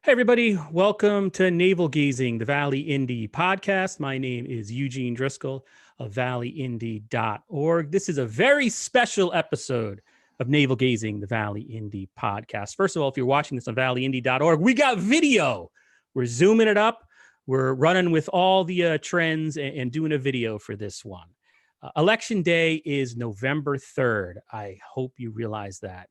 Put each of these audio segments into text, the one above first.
Hey, everybody. Welcome to Navel Gazing, the Valley Indy podcast. My name is Eugene Driscoll of valleyindy.org. This is a very special episode of Navel Gazing, the Valley Indy podcast. First of all, if you're watching this on valleyindy.org, we got video. We're zooming it up. We're running with all the trends and doing a video for this one. Election Day is November 3rd. I hope you realize that.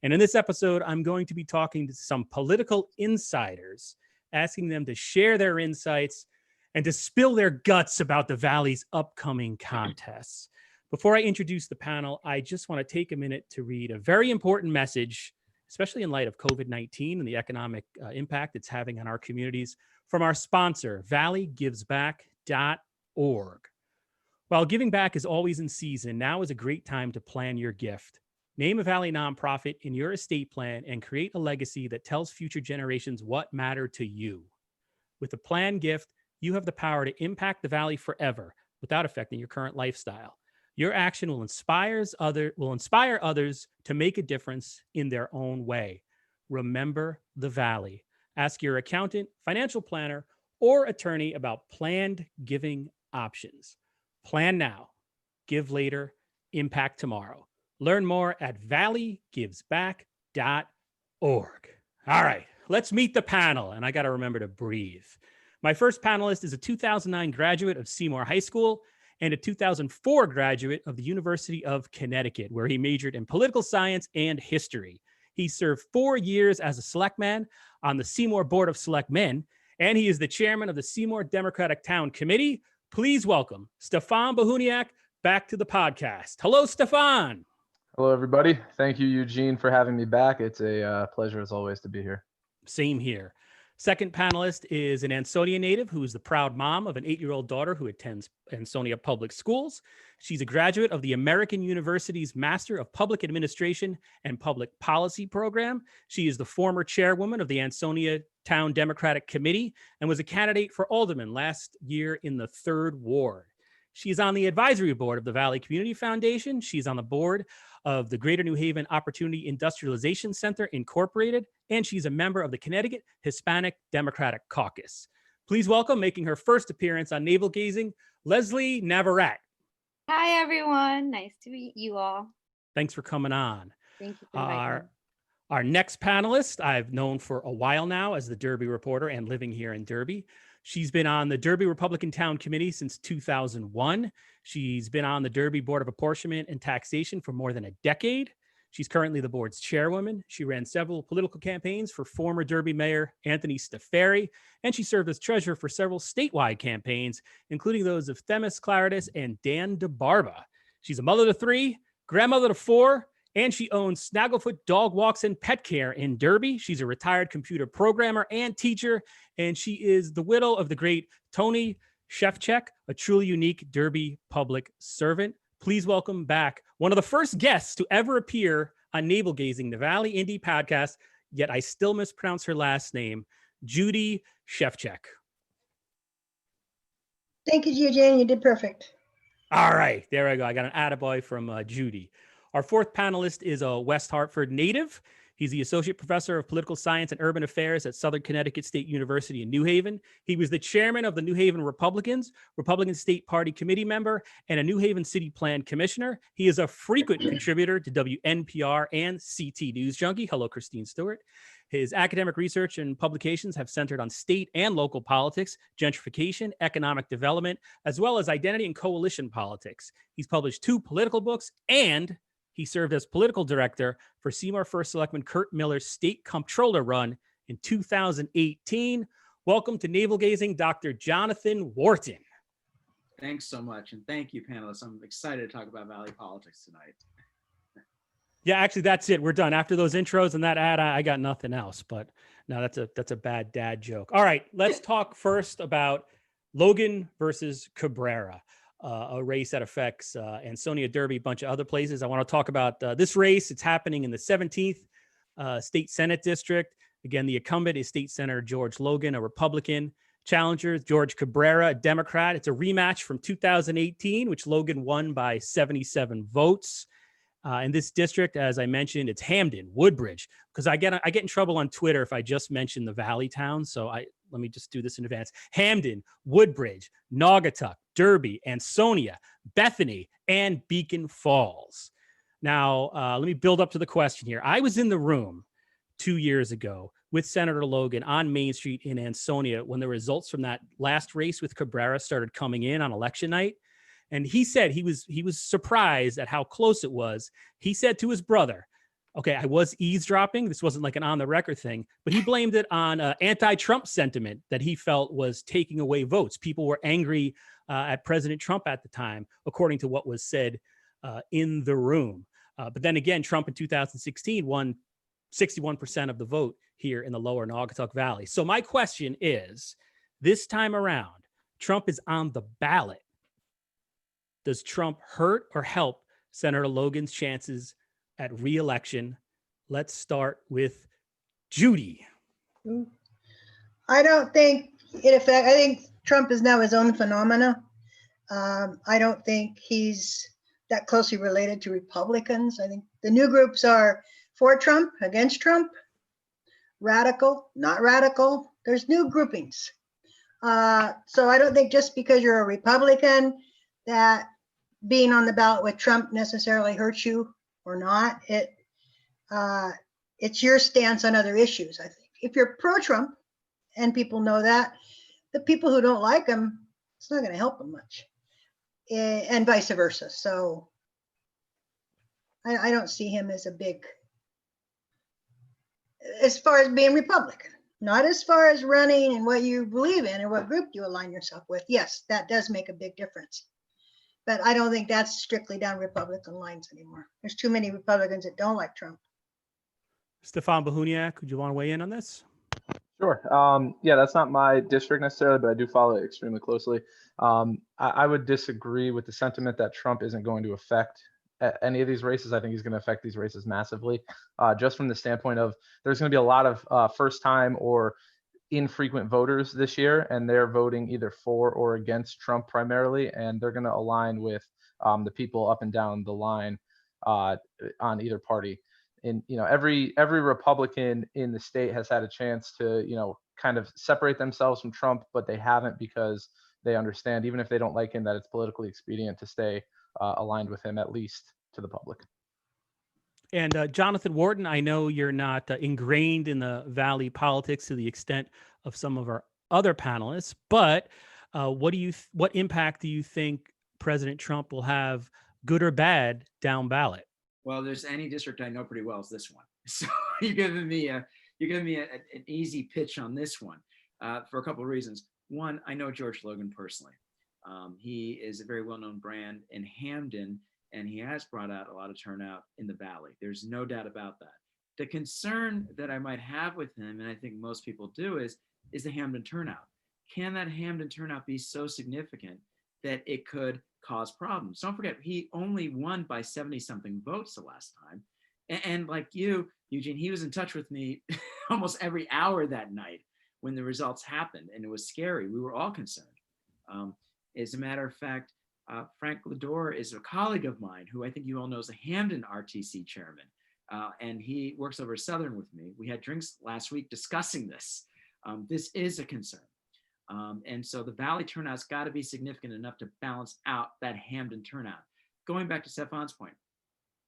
And in this episode, I'm going to be talking to some political insiders, asking them to share their insights and to spill their guts about the Valley's upcoming contests. Before I introduce the panel, I just want to take a minute to read a very important message, especially in light of COVID-19 and the economic impact it's having on our communities, from our sponsor, valleygivesback.org. While giving back is always in season, now is a great time to plan your gift. Name a Valley nonprofit in your estate plan and create a legacy that tells future generations what mattered to you. With a planned gift, you have the power to impact the Valley forever without affecting your current lifestyle. Your action will inspire others to make a difference in their own way. Remember the Valley. Ask your accountant, financial planner, or attorney about planned giving options. Plan now, give later, impact tomorrow. Learn more at valleygivesback.org. All right, let's meet the panel, and I got to remember to breathe. My first panelist is a 2009 graduate of Seymour High School and a 2004 graduate of the University of Connecticut, where he majored in political science and history. He served 4 years as a selectman on the Seymour Board of Selectmen, and he is the chairman of the Seymour Democratic Town Committee. Please welcome Stephan Behuniak back to the podcast. Hello, Stephan. Hello, everybody. Thank you, Eugene, for having me back. It's a pleasure, as always, to be here. Same here. Second panelist is an Ansonia native who is the proud mom of an 8-year-old daughter who attends Ansonia Public Schools. She's a graduate of the American University's Master of Public Administration and Public Policy program. She is the former chairwoman of the Ansonia Town Democratic Committee and was a candidate for alderman last year in the 3rd Ward. She's on the advisory board of the Valley Community Foundation. She's on the board of the Greater New Haven Opportunity Industrialization Center, Incorporated, and she's a member of the Connecticut Hispanic Democratic Caucus. Please welcome, making her first appearance on Navel Gazing, Leslie Navarrete. Hi, everyone. Nice to meet you all. Thanks for coming on. Thank you for inviting me. Our next panelist, I've known for a while now as the Derby reporter and living here in Derby. She's been on the Derby Republican Town Committee since 2001. She's been on the Derby Board of Apportionment and Taxation for more than a decade. She's currently the board's chairwoman. She ran several political campaigns for former Derby Mayor Anthony Stephan, and she served as treasurer for several statewide campaigns, including those of Themis Claridis and Dan DeBarba. She's a mother to 3, grandmother to 4, and she owns Snagglefoot Dog Walks and Pet Care in Derby. She's a retired computer programmer and teacher, and she is the widow of the great Judy Szewczyk, a truly unique Derby public servant. Please welcome back one of the first guests to ever appear on Navel Gazing, the Valley Indy podcast, yet I still mispronounce her last name, Judy Szewczyk. Thank you, Eugene. You did perfect. All right, there I go. I got an attaboy from Judy. Our fourth panelist is a West Hartford native. He's the Associate Professor of Political Science and Urban Affairs at Southern Connecticut State University in New Haven. He was the chairman of the New Haven Republicans, Republican State Party Committee member, and a New Haven City Plan Commissioner. He is a frequent contributor to WNPR and CT News Junkie. Hello, Christine Stewart. His academic research and publications have centered on state and local politics, gentrification, economic development, as well as identity and coalition politics. He's published 2 political books, and he served as political director for Seymour First Selectman Kurt Miller's state comptroller run in 2018. Welcome to Navel Gazing, Dr. Jonathan Wharton. Thanks so much, and thank you, panelists. I'm excited to talk about Valley politics tonight. Yeah, actually, that's it. We're done. After those intros and that ad, I got nothing else. But no, that's a bad dad joke. All right, let's talk first about Logan versus Cabrera. A race that affects Ansonia, Derby, a bunch of other places. I want to talk about this race. It's happening in the 17th State Senate District. Again, the incumbent is State Senator George Logan, a Republican. Challenger, George Cabrera, a Democrat. It's a rematch from 2018, which Logan won by 77 votes. In this district, as I mentioned, it's Hamden, Woodbridge, because I get in trouble on Twitter if I just mention the Valley towns. So let me just do this in advance. Hamden, Woodbridge, Naugatuck, Derby, Ansonia, Bethany, and Beacon Falls. Now, let me build up to the question here. I was in the room 2 years ago with Senator Logan on Main Street in Ansonia when the results from that last race with Cabrera started coming in on election night. And he said he was surprised at how close it was. He said to his brother, okay, I was eavesdropping. This wasn't like an on the record thing, but he blamed it on anti-Trump sentiment that he felt was taking away votes. People were angry at President Trump at the time, according to what was said in the room. But then again, Trump in 2016 won 61% of the vote here in the lower Naugatuck Valley. So my question is, this time around, Trump is on the ballot. Does Trump hurt or help Senator Logan's chances at re-election? Let's start with Judy. I don't think it affects. I think Trump is now his own phenomena. I don't think he's that closely related to Republicans. I think the new groups are for Trump, against Trump, radical, not radical. There's new groupings. So I don't think just because you're a Republican that being on the ballot with Trump necessarily hurts you or not. It's your stance on other issues, I think. If you're pro-Trump, and people know that, the people who don't like him, it's not going to help them much, and vice versa. So I don't see him as a big, as far as being Republican, not as far as running and what you believe in and what group you align yourself with. Yes, that does make a big difference. But I don't think that's strictly down Republican lines anymore. There's too many Republicans that don't like Trump. Stephan Behuniak, would you want to weigh in on this? Sure. Yeah, that's not my district necessarily, but I do follow it extremely closely. I would disagree with the sentiment that Trump isn't going to affect any of these races. I think he's going to affect these races massively, just from the standpoint of there's going to be a lot of first-time or infrequent voters this year, and they're voting either for or against Trump primarily, and they're going to align with the people up and down the line on either party. And every Republican in the state has had a chance to kind of separate themselves from Trump, but they haven't, because they understand, even if they don't like him, that it's politically expedient to stay aligned with him, at least to the public. And Jonathan Wharton, I know you're not ingrained in the Valley politics to the extent of some of our other panelists, but what impact do you think President Trump will have, good or bad, down ballot? Well, there's any district I know pretty well is this one. So you're giving me an easy pitch on this one for a couple of reasons. One, I know George Logan personally. He is a very well-known brand in Hamden, and he has brought out a lot of turnout in the Valley. There's no doubt about that. The concern that I might have with him, and I think most people do, is the Hamden turnout. Can that Hamden turnout be so significant that it could cause problems? Don't forget, he only won by 70-something votes the last time. And like you, Eugene, he was in touch with me almost every hour that night when the results happened, and it was scary. We were all concerned. As a matter of fact, Frank Lador is a colleague of mine who I think you all know is the Hamden RTC chairman, and he works over Southern with me. We had drinks last week discussing this. This is a concern. And so the Valley turnout's got to be significant enough to balance out that Hamden turnout. Going back to Stephan's point,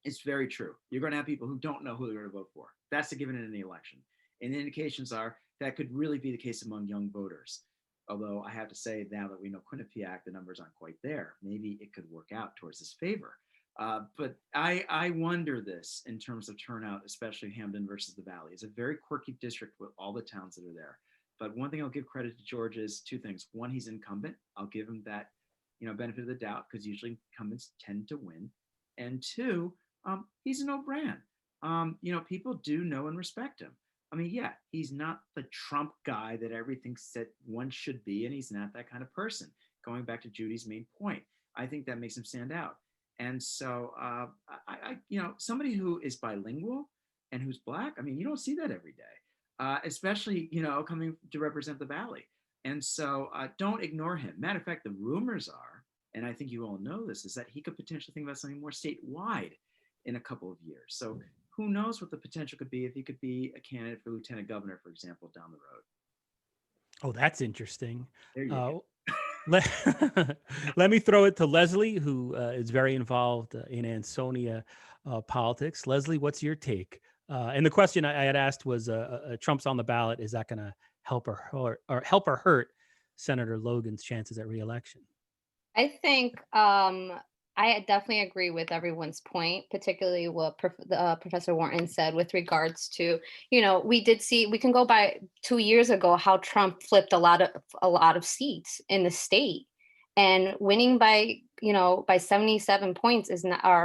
it's very true. You're going to have people who don't know who they're going to vote for. That's a given in any election. And the indications are that could really be the case among young voters. Although I have to say, now that we know Quinnipiac, the numbers aren't quite there. Maybe it could work out towards his favor. But I wonder this in terms of turnout, especially Hamden versus the Valley. It's a very quirky district with all the towns that are there. But one thing I'll give credit to George is two things. One, he's incumbent. I'll give him that, benefit of the doubt, because usually incumbents tend to win. And two, he's an old brand. People do know and respect him. I mean, yeah, he's not the Trump guy that everything said one should be, and he's not that kind of person. Going back to Judy's main point, I think that makes him stand out. And so, somebody who is bilingual and who's Black, I mean, you don't see that every day, especially, coming to represent the Valley. And so don't ignore him. Matter of fact, the rumors are, and I think you all know this, is that he could potentially think about something more statewide in a couple of years. So who knows what the potential could be if he could be a candidate for lieutenant governor, for example, down the road. Oh, that's interesting. There you go. Let, let me throw it to Leslie, who is very involved in Ansonia politics. Leslie, what's your take? And the question I had asked was, Trump's on the ballot. Is that going to help or hurt Senator Logan's chances at re-election? I think I definitely agree with everyone's point, particularly what Professor Wharton said with regards to, we can go by 2 years ago how Trump flipped a lot of seats in the state, and winning by 77 points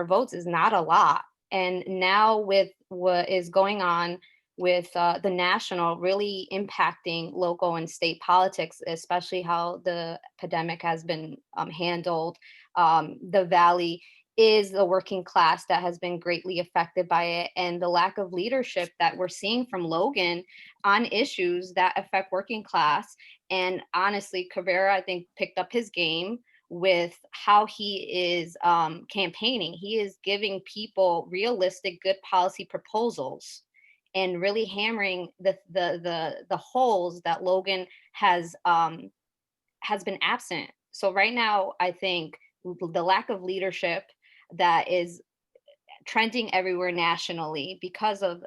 votes is not a lot. And now with what is going on with the national really impacting local and state politics, especially how the pandemic has been handled. The Valley is the working class that has been greatly affected by it, and the lack of leadership that we're seeing from Logan on issues that affect working class. And honestly, Cabrera, I think, picked up his game with how he is campaigning. He is giving people realistic, good policy proposals and really hammering the holes that Logan has been absent. So right now, I think the lack of leadership that is trending everywhere nationally because of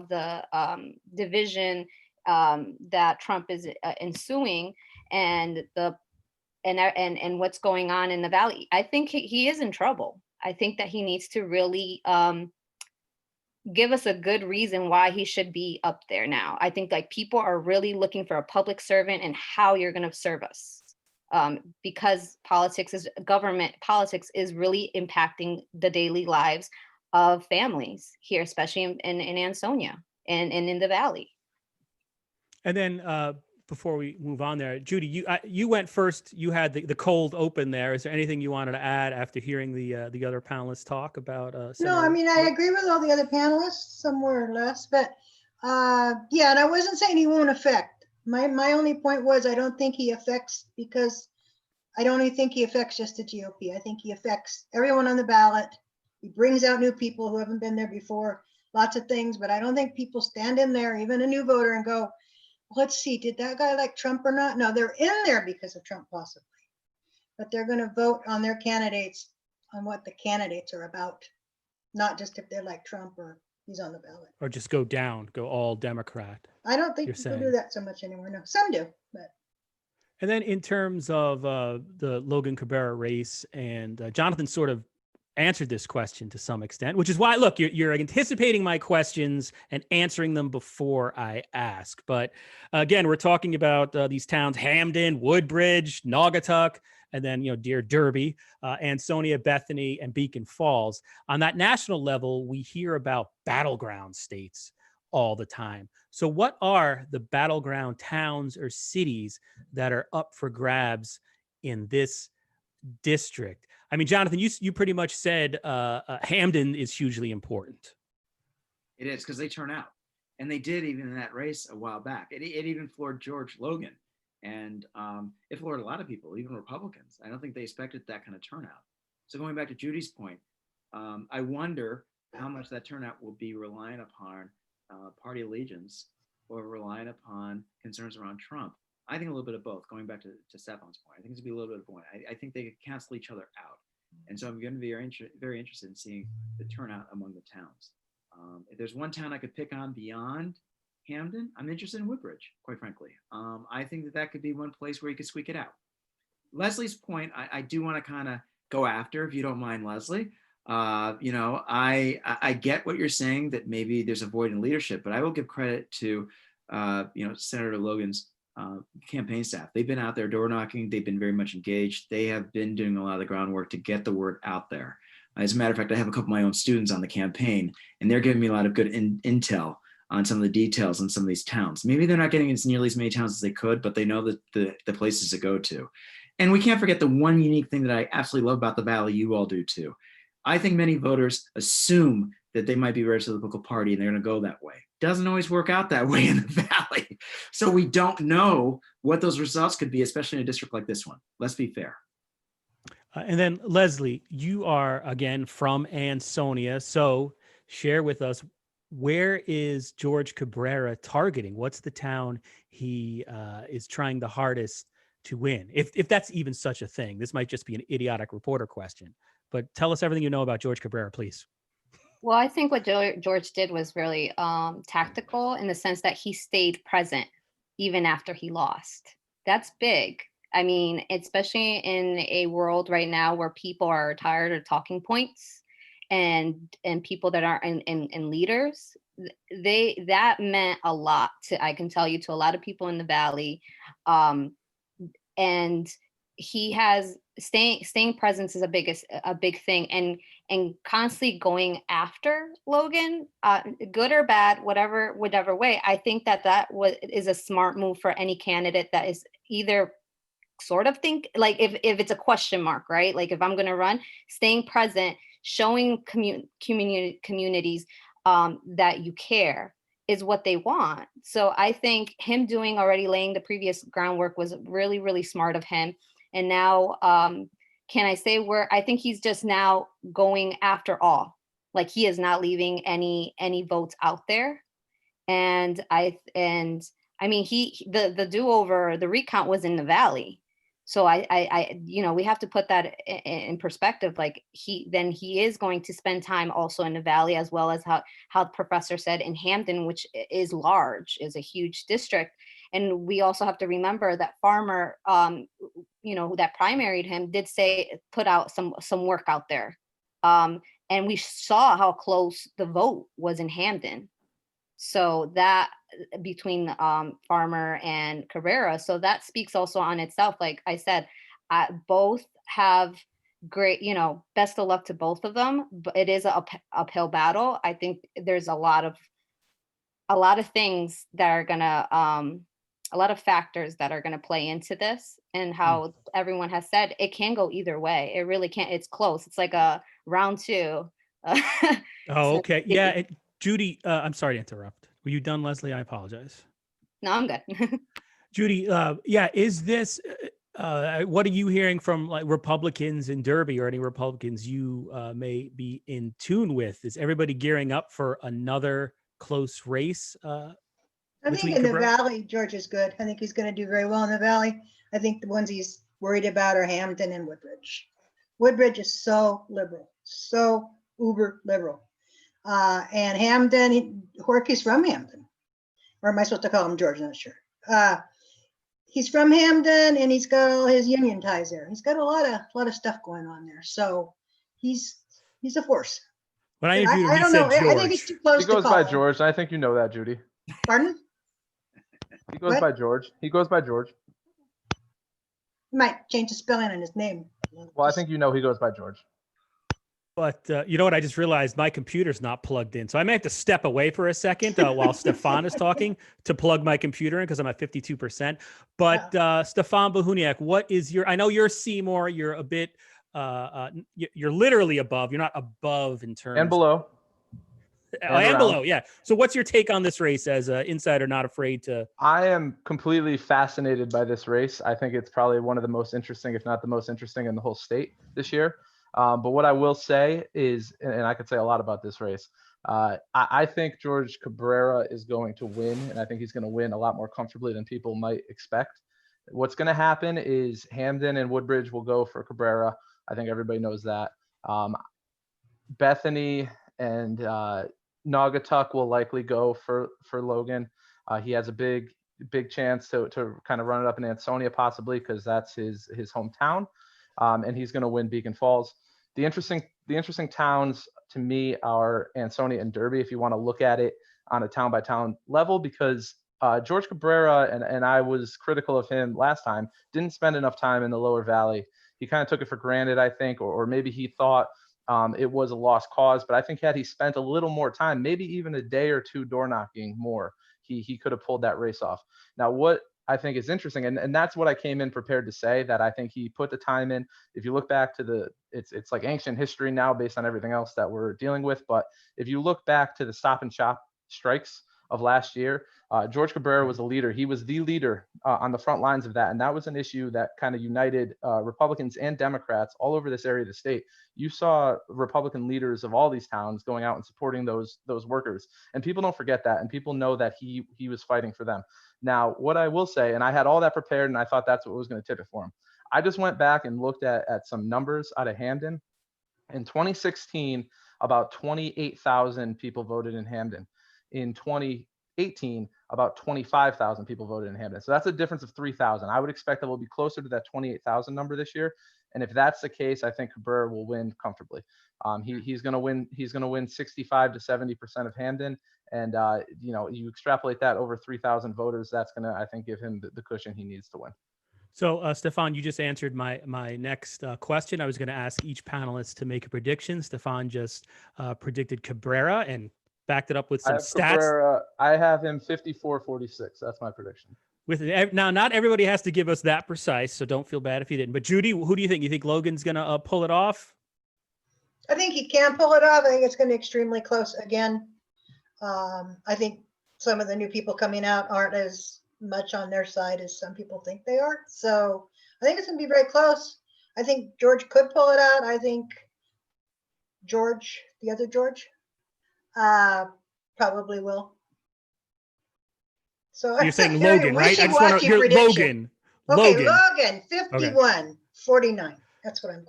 the division that Trump is ensuing, and what's going on in the Valley, I think he is in trouble. I think that he needs to really give us a good reason why he should be up there now. I think people are really looking for a public servant and how you're going to serve us. Because politics is really impacting the daily lives of families here, especially in Ansonia and in the Valley. And then before we move on there, Judy, you went first. You had the cold open there. Is there anything you wanted to add after hearing the other panelists talk about? No, I mean, I agree with all the other panelists, some more or less, but yeah, and I wasn't saying he won't affect. My only point was I don't think he affects, because I don't even think he affects just the GOP. I think he affects everyone on the ballot. He brings out new people who haven't been there before, lots of things, but I don't think people stand in there, even a new voter, and go, let's see, did that guy like Trump or not? No, they're in there because of Trump possibly, but they're going to vote on their candidates, on what the candidates are about, not just if they're like Trump or he's on the ballot. Or just go all Democrat. I don't think people do that so much anymore. No, some do, but. And then in terms of the Logan Cabrera race, and Jonathan sort of answered this question to some extent, which is why, look, you're anticipating my questions and answering them before I ask. But again, we're talking about these towns: Hamden, Woodbridge, Naugatuck, and then, dear Derby, Ansonia, Bethany, and Beacon Falls. On that national level, we hear about battleground states all the time. So what are the battleground towns or cities that are up for grabs in this district? I mean, Jonathan, you pretty much said Hamden is hugely important. It is, because they turn out, and they did even in that race a while back. It even floored George Logan, and it floored a lot of people, even Republicans. I don't think they expected that kind of turnout. So going back to Judy's point, I wonder how much that turnout will be reliant upon party allegiance or relying upon concerns around Trump. I think a little bit of both. Going back to Stephan's point, I think it's gonna be a little bit of both. I think they could cancel each other out, and so I'm going to be very interested in seeing the turnout among the towns. If there's one town I could pick on beyond Hamden, I'm interested in Woodbridge, quite frankly. I think that could be one place where you could squeak it out. Leslie's point, I do want to kind of go after, if you don't mind, Leslie. I get what you're saying, that maybe there's a void in leadership, but I will give credit to Senator Logan's campaign staff. They've been out there door knocking. They've been very much engaged. They have been doing a lot of the groundwork to get the word out there. As a matter of fact, I have a couple of my own students on the campaign, and they're giving me a lot of good intel on some of the details in some of these towns. Maybe they're not getting nearly as many towns as they could, but they know that the places to go to. And we can't forget the one unique thing that I absolutely love about the Valley, you all do too. I think many voters assume that they might be registered to the political party and they're going to go that way. Doesn't always work out that way in the Valley. So we don't know what those results could be, especially in a district like this one. Let's be fair. And then Leslie, you are again from Ansonia. So share with us, where is George Cabrera targeting? What's the town he is trying the hardest to win? If that's even such a thing. This might just be an idiotic reporter question, but tell us everything you know about George Cabrera, please. Well, I think what George did was really tactical in the sense that he stayed present even after he lost. That's big. I mean, especially in a world right now where people are tired of talking points and people that are in leaders, that meant a lot to, I can tell you, to a lot of people in the Valley. And he has staying presence is a big thing, and constantly going after Logan, good or bad, whatever way. I think that is a smart move for any candidate that is either sort of think like, if it's a question mark, right? Like, if I'm going to run, staying present, showing communities that you care is what they want. So I think him laying the previous groundwork was really, really smart of him. And now, can I say where I think he's just now going after all, like he is not leaving any votes out there. And I mean, the do-over, the recount was in the Valley. So I we have to put that in perspective. Like he is going to spend time also in the Valley, as well as how the professor said in Hampton, which is large, is a huge district. And we also have to remember that Farmer, that primaried him, did put out some work out there. And we saw how close the vote was in Hampton. So that between Farmer and Cabrera, so that speaks also on itself. Like I said, both have great, best of luck to both of them, but it is an uphill battle. I think there's a lot of things that are gonna, a lot of factors that are gonna play into this, and how everyone has said it can go either way. It really can't. It's close. It's like a round two. Oh, okay. Yeah. Judy, I'm sorry to interrupt. Were you done, Leslie? I apologize. No, I'm good. Judy, is this, what are you hearing from like Republicans in Derby, or any Republicans you may be in tune with? Is everybody gearing up for another close race? I think in the Valley, George is good. I think he's going to do very well in the Valley. I think the ones he's worried about are Hampton and Woodbridge. Woodbridge is so liberal, so uber liberal. And Hampton, Horky's from Hampton. Or am I supposed to call him George? I'm not sure. He's from Hampton, and he's got all his union ties there. He's got a lot of stuff going on there. So he's a force. When I interviewed him, I don't know. George. I think it's too close He goes to call by him. George, and I think you know that, Judy. Pardon? He goes What? by George. He goes by George. He might change the spelling on his name. Well, I think he goes by George. But you know what? I just realized my computer's not plugged in. So I may have to step away for a second while Stephan is talking to plug my computer in, because I'm at 52%. But Stephan Behuniak, what is I know you're Seymour. You're a bit, you're literally above. You're not above in terms. And below. And below, yeah. So what's your take on this race as an insider not afraid to? I am completely fascinated by this race. I think it's probably one of the most interesting, if not the most interesting, in the whole state this year. But what I will say is, and I could say a lot about this race, I think George Cabrera is going to win, and I think he's going to win a lot more comfortably than people might expect. What's going to happen is Hampton and Woodbridge will go for Cabrera. I think everybody knows that. Bethany and Naugatuck will likely go for Logan. He has a big chance to kind of run it up in Ansonia, possibly, because that's his hometown. And he's going to win Beacon Falls. The interesting towns to me are Ansonia and Derby, if you want to look at it on a town by town level, because George Cabrera, and I was critical of him last time, didn't spend enough time in the lower valley. He kind of took it for granted, I think, or maybe he thought it was a lost cause. But I think had he spent a little more time, maybe even a day or two door knocking more, he could have pulled that race off. Now, what I think is interesting, and that's what I came in prepared to say, that I think he put the time in. If you look back to it's like ancient history now based on everything else that we're dealing with. But if you look back to the Stop and Shop strikes of last year, George Cabrera was a leader. He was the leader on the front lines of that. And that was an issue that kind of united Republicans and Democrats all over this area of the state. You saw Republican leaders of all these towns going out and supporting those workers. And people don't forget that. And people know that he was fighting for them. Now, what I will say, and I had all that prepared and I thought that's what was going to tip it for him. I just went back and looked at some numbers out of Hamden. In 2016, about 28,000 people voted in Hamden. In 2018, about 25,000 people voted in Hamden. So that's a difference of 3,000. I would expect that we'll be closer to that 28,000 number this year. And if that's the case, I think Cabrera will win comfortably. He's going to win. He's going to win 65 to 70% of Hamden. And you extrapolate that over 3,000 voters. That's going to, I think, give him the cushion he needs to win. So, Stephan, you just answered my next question. I was going to ask each panelist to make a prediction. Stephan just predicted Cabrera and backed it up with some stats. Cabrera, I have him 54-46. That's my prediction. Now, not everybody has to give us that precise, so don't feel bad if you didn't. But Judy, who do you think? You think Logan's going to pull it off? I think he can pull it off. I think it's going to be extremely close again. I think some of the new people coming out aren't as much on their side as some people think they are. So I think it's going to be very close. I think George could pull it out. I think George, the other George, probably will. So you're saying Logan, right? I just want to Logan. Okay, Logan, 51-49. Okay. That's what I'm going.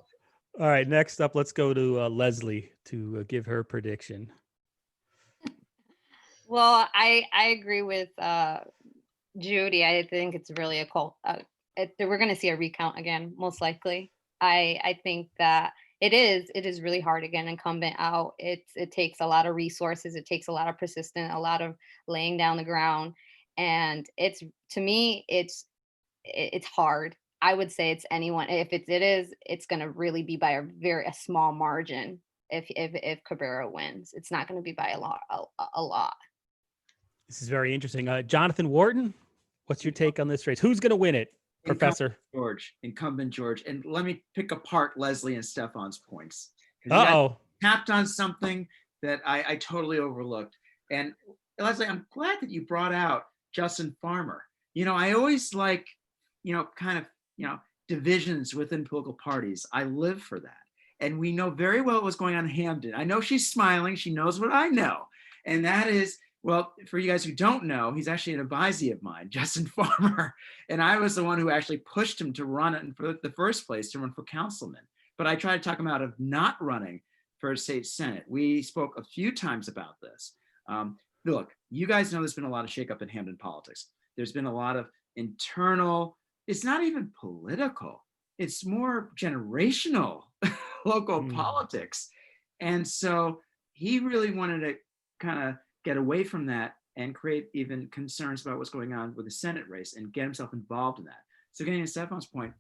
All right, next up, let's go to Leslie to give her prediction. Well, I agree with Judy. I think it's really we're going to see a recount again, most likely. I think that it is really hard to get an incumbent out. It takes a lot of resources. It takes a lot of persistence, a lot of laying down the ground. And to me, it's hard. I would say it's anyone. If it's going to really be by a small margin. If Cabrera wins, it's not going to be by a lot. This is very interesting. Jonathan Wharton, what's your take on this race? Who's going to win it, Professor? Incumbent George. And let me pick apart Leslie and Stephan's points. Tapped on something that I totally overlooked. And Leslie, I'm glad that you brought out Justin Farmer. I always like, divisions within political parties. I live for that. And we know very well what was going on in Hamden. I know she's smiling. She knows what I know. And that is, well, for you guys who don't know, he's actually an advisee of mine, Justin Farmer. And I was the one who actually pushed him to run it in the first place, to run for councilman. But I tried to talk him out of not running for state senate. We spoke a few times about this. Look, you guys know there's been a lot of shakeup in Hamden politics. There's been a lot of internal, it's not even political, it's more generational local politics. And so he really wanted to kind of get away from that and create even concerns about what's going on with the Senate race and get himself involved in that. So getting to Stephan's point,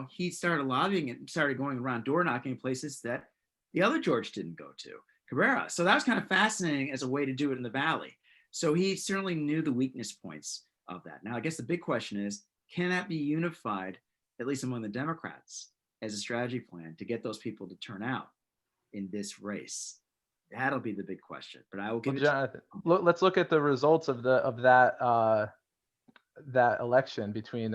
he started lobbying and started going around door knocking places that the other George didn't go to, Cabrera. So that was kind of fascinating as a way to do it in the Valley. So he certainly knew the weakness points of that. Now, I guess the big question is, can that be unified, at least among the Democrats, as a strategy plan to get those people to turn out in this race? That'll be the big question. But I will give Jonathan, let's look at the results of that election between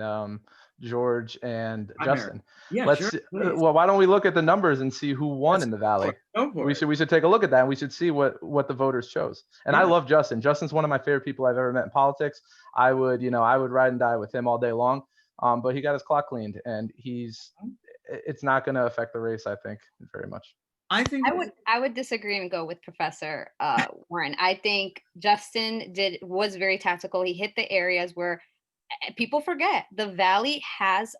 George and Justin. Yeah, sure, well, why don't we look at the numbers and see who won in the Valley? We should take a look at that, and we should see what the voters chose. And I love Justin. Justin's one of my favorite people I've ever met in politics. I would ride and die with him all day long. But he got his clock cleaned, and it's not going to affect the race, I think, very much. I would disagree and go with Professor Warren. I think Justin was very tactical. He hit the areas where people forget the Valley has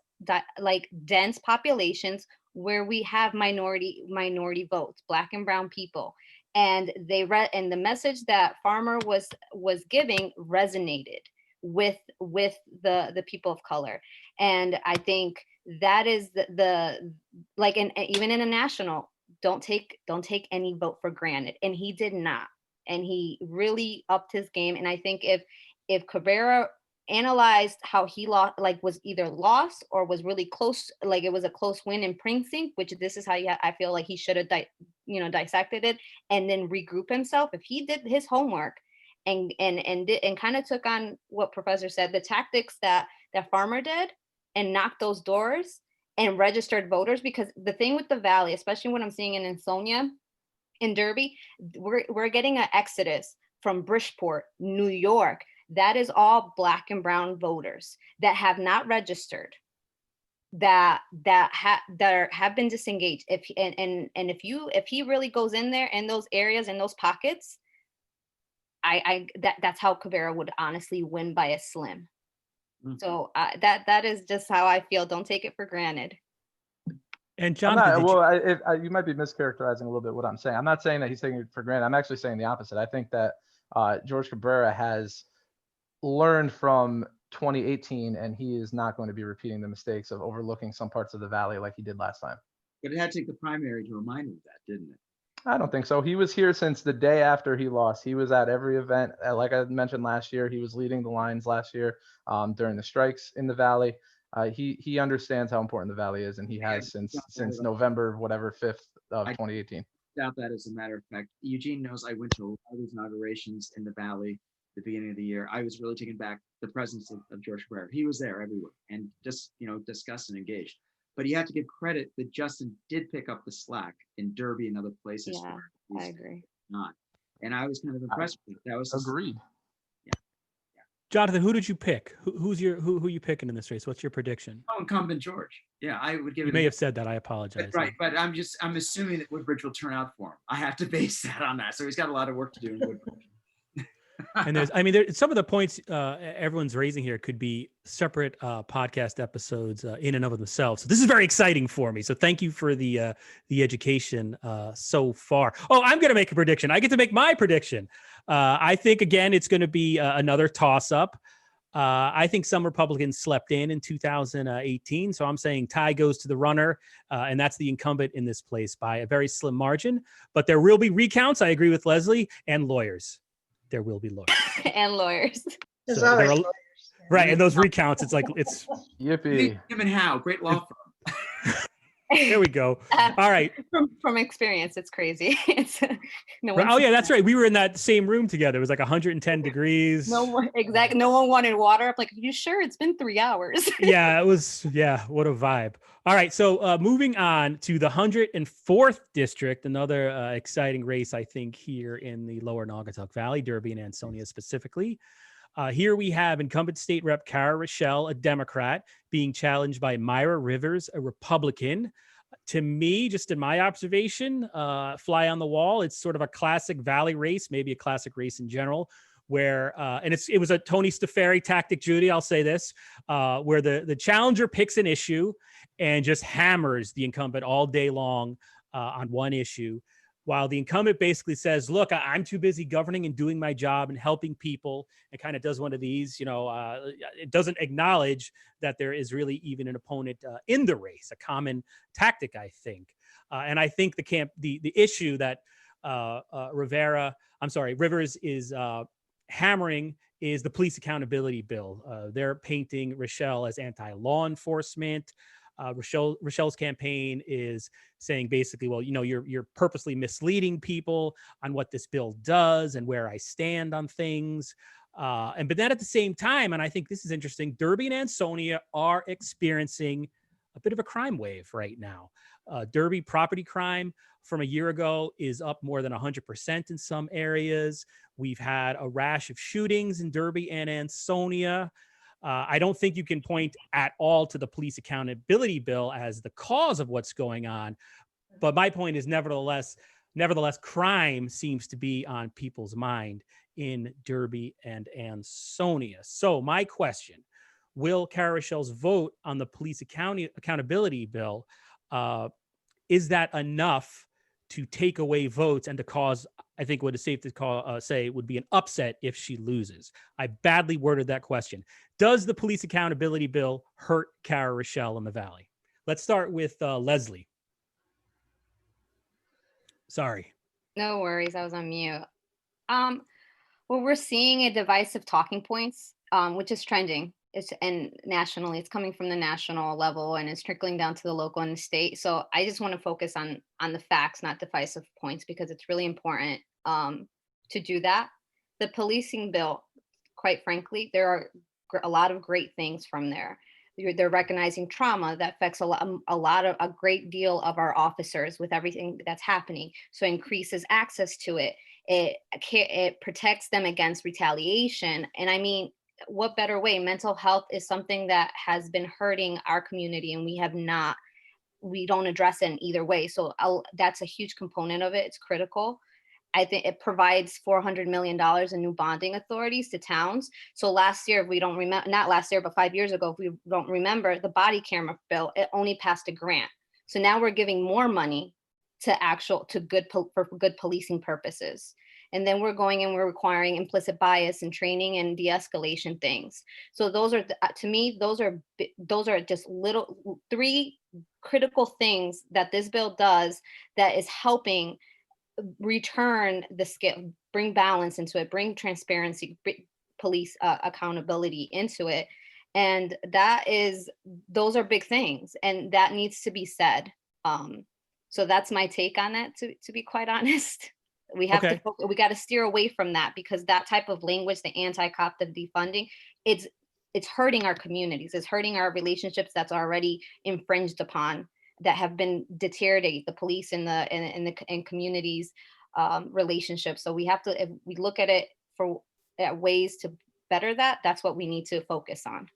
dense populations where we have minority votes, Black and brown people, and and the message that Farmer was giving resonated with the people of color. And I think that is and even in a national, don't take any vote for granted. And he did not. And he really upped his game. And I think if Cabrera analyzed how he lost, was either lost or was really close, it was a close win in precinct, which this is how I feel like he should have dissected it and then regroup himself, if he did his homework and kind of took on what Professor said, the tactics that Farmer did, and knocked those doors and registered voters. Because the thing with the Valley, especially what I'm seeing in Ansonia, in Derby, we're getting an exodus from Bridgeport, New York. That is all Black and brown voters that have not registered, that have been disengaged. If he really goes in there in those areas, in those pockets, that's how Cabrera would honestly win by a slim. So that is just how I feel. Don't take it for granted. And Jonathan, you might be mischaracterizing a little bit what I'm saying. I'm not saying that he's taking it for granted. I'm actually saying the opposite. I think that George Cabrera has learned from 2018, and he is not going to be repeating the mistakes of overlooking some parts of the Valley like he did last time. But it had to take the primary to remind him of that, didn't it? I don't think so. He was here since the day after he lost. He was at every event. Like I mentioned last year, he was leading the lines last year during the strikes in the Valley. He understands how important the Valley is, and he has since November, 5th of 2018. Doubt that, as a matter of fact. Eugene knows I went to a lot of these inaugurations in the Valley at the beginning of the year. I was really taken back the presence of George Cabrera. He was there everywhere and just discussed and engaged. But you have to give credit that Justin did pick up the slack in Derby and other places. Yeah, I agree. Not, and I was kind of impressed with that. Was agreed. Jonathan, who did you pick? Who you picking in this race? What's your prediction? Oh, incumbent George. Yeah, I would give you it. You may have said that. I apologize. Right, but I'm assuming that Woodbridge will turn out for him. I have to base that on that. So he's got a lot of work to do in Woodbridge. And there's some of the points everyone's raising here could be separate podcast episodes in and of themselves. So this is very exciting for me. So thank you for the education so far. Oh, I'm going to make a prediction. I get to make my prediction. I think, again, it's going to be another toss-up. I think some Republicans slept in 2018. So I'm saying tie goes to the runner, and that's the incumbent in this place by a very slim margin. But there will be recounts. I agree with Leslie, and lawyers. There will be lawyers. And lawyers. There's So always lawyers. Right. And those recounts, it's Yippee. Him and Howe, great law firm. there we go. All right. From experience, it's crazy. It's oh yeah, that's right. We were in that same room together. It was like 110 degrees. No one wanted water. I'm like, are you sure? It's been 3 hours. Yeah, it was. Yeah, what a vibe. All right, so moving on to the 104th district, another exciting race, I think, here in the lower Naugatuck Valley, Derby and Ansonia specifically. Here we have incumbent state rep Cara Rochelle, a Democrat, being challenged by Myra Rivers, a Republican. To me, just in my observation, fly on the wall, it's sort of a classic Valley race, maybe a classic race in general, where and it was a Tony Stafari tactic, Judy, I'll say this, where the challenger picks an issue and just hammers the incumbent all day long on one issue, while the incumbent basically says, look, I'm too busy governing and doing my job and helping people, and kind of does one of these, it doesn't acknowledge that there is really even an opponent in the race, a common tactic, I think. And I think the issue that Rivers is hammering is the police accountability bill. They're painting Rochelle as anti-law enforcement. Rochelle's campaign is saying basically, well, you're purposely misleading people on what this bill does and where I stand on things. But then at the same time, and I think this is interesting, Derby and Ansonia are experiencing a bit of a crime wave right now. Derby property crime from a year ago is up more than 100% in some areas. We've had a rash of shootings in Derby and Ansonia. I don't think you can point at all to the police accountability bill as the cause of what's going on. But my point is nevertheless, crime seems to be on people's mind in Derby and Ansonia. So my question, will Cara Rochelle's vote on the police accountability bill, is that enough to take away votes and to cause, I think what is safe to say would be an upset if she loses? I badly worded that question. Does the police accountability bill hurt Cara Rochelle in the Valley? Let's start with Leslie. Sorry. No worries, I was on mute. Well, we're seeing a divisive talking points, which is trending. and nationally, it's coming from the national level and it's trickling down to the local and the state. So I just want to focus on the facts, not divisive points, because it's really important to do that. The policing bill, quite frankly, there are a lot of great things from there. They're recognizing trauma that affects a great deal of our officers with everything that's happening. So it increases access to it. It protects them against retaliation. And I mean, what better way? Mental health is something that has been hurting our community, and we don't address it in either way. So that's a huge component of it. It's critical. I think it provides $400 million in new bonding authorities to towns. So last year, if we don't remember, not last year, but 5 years ago, if we don't remember, the body camera bill, it only passed a grant. So now we're giving more money for good policing purposes. And then we're going and we're requiring implicit bias and training and de-escalation things. So those are, to me, those are just three critical things that this bill does that is helping return the scale, bring balance into it, bring transparency, police accountability into it. And those are big things, and that needs to be said. So that's my take on that, to be quite honest. We have we got to steer away from that, because that type of language, the anti-cop, the defunding, it's hurting our communities. It's hurting our relationships that's already infringed upon, that have been deteriorated, the police and communities relationships. So we have to, if we look at it at ways to better that, that's what we need to focus on.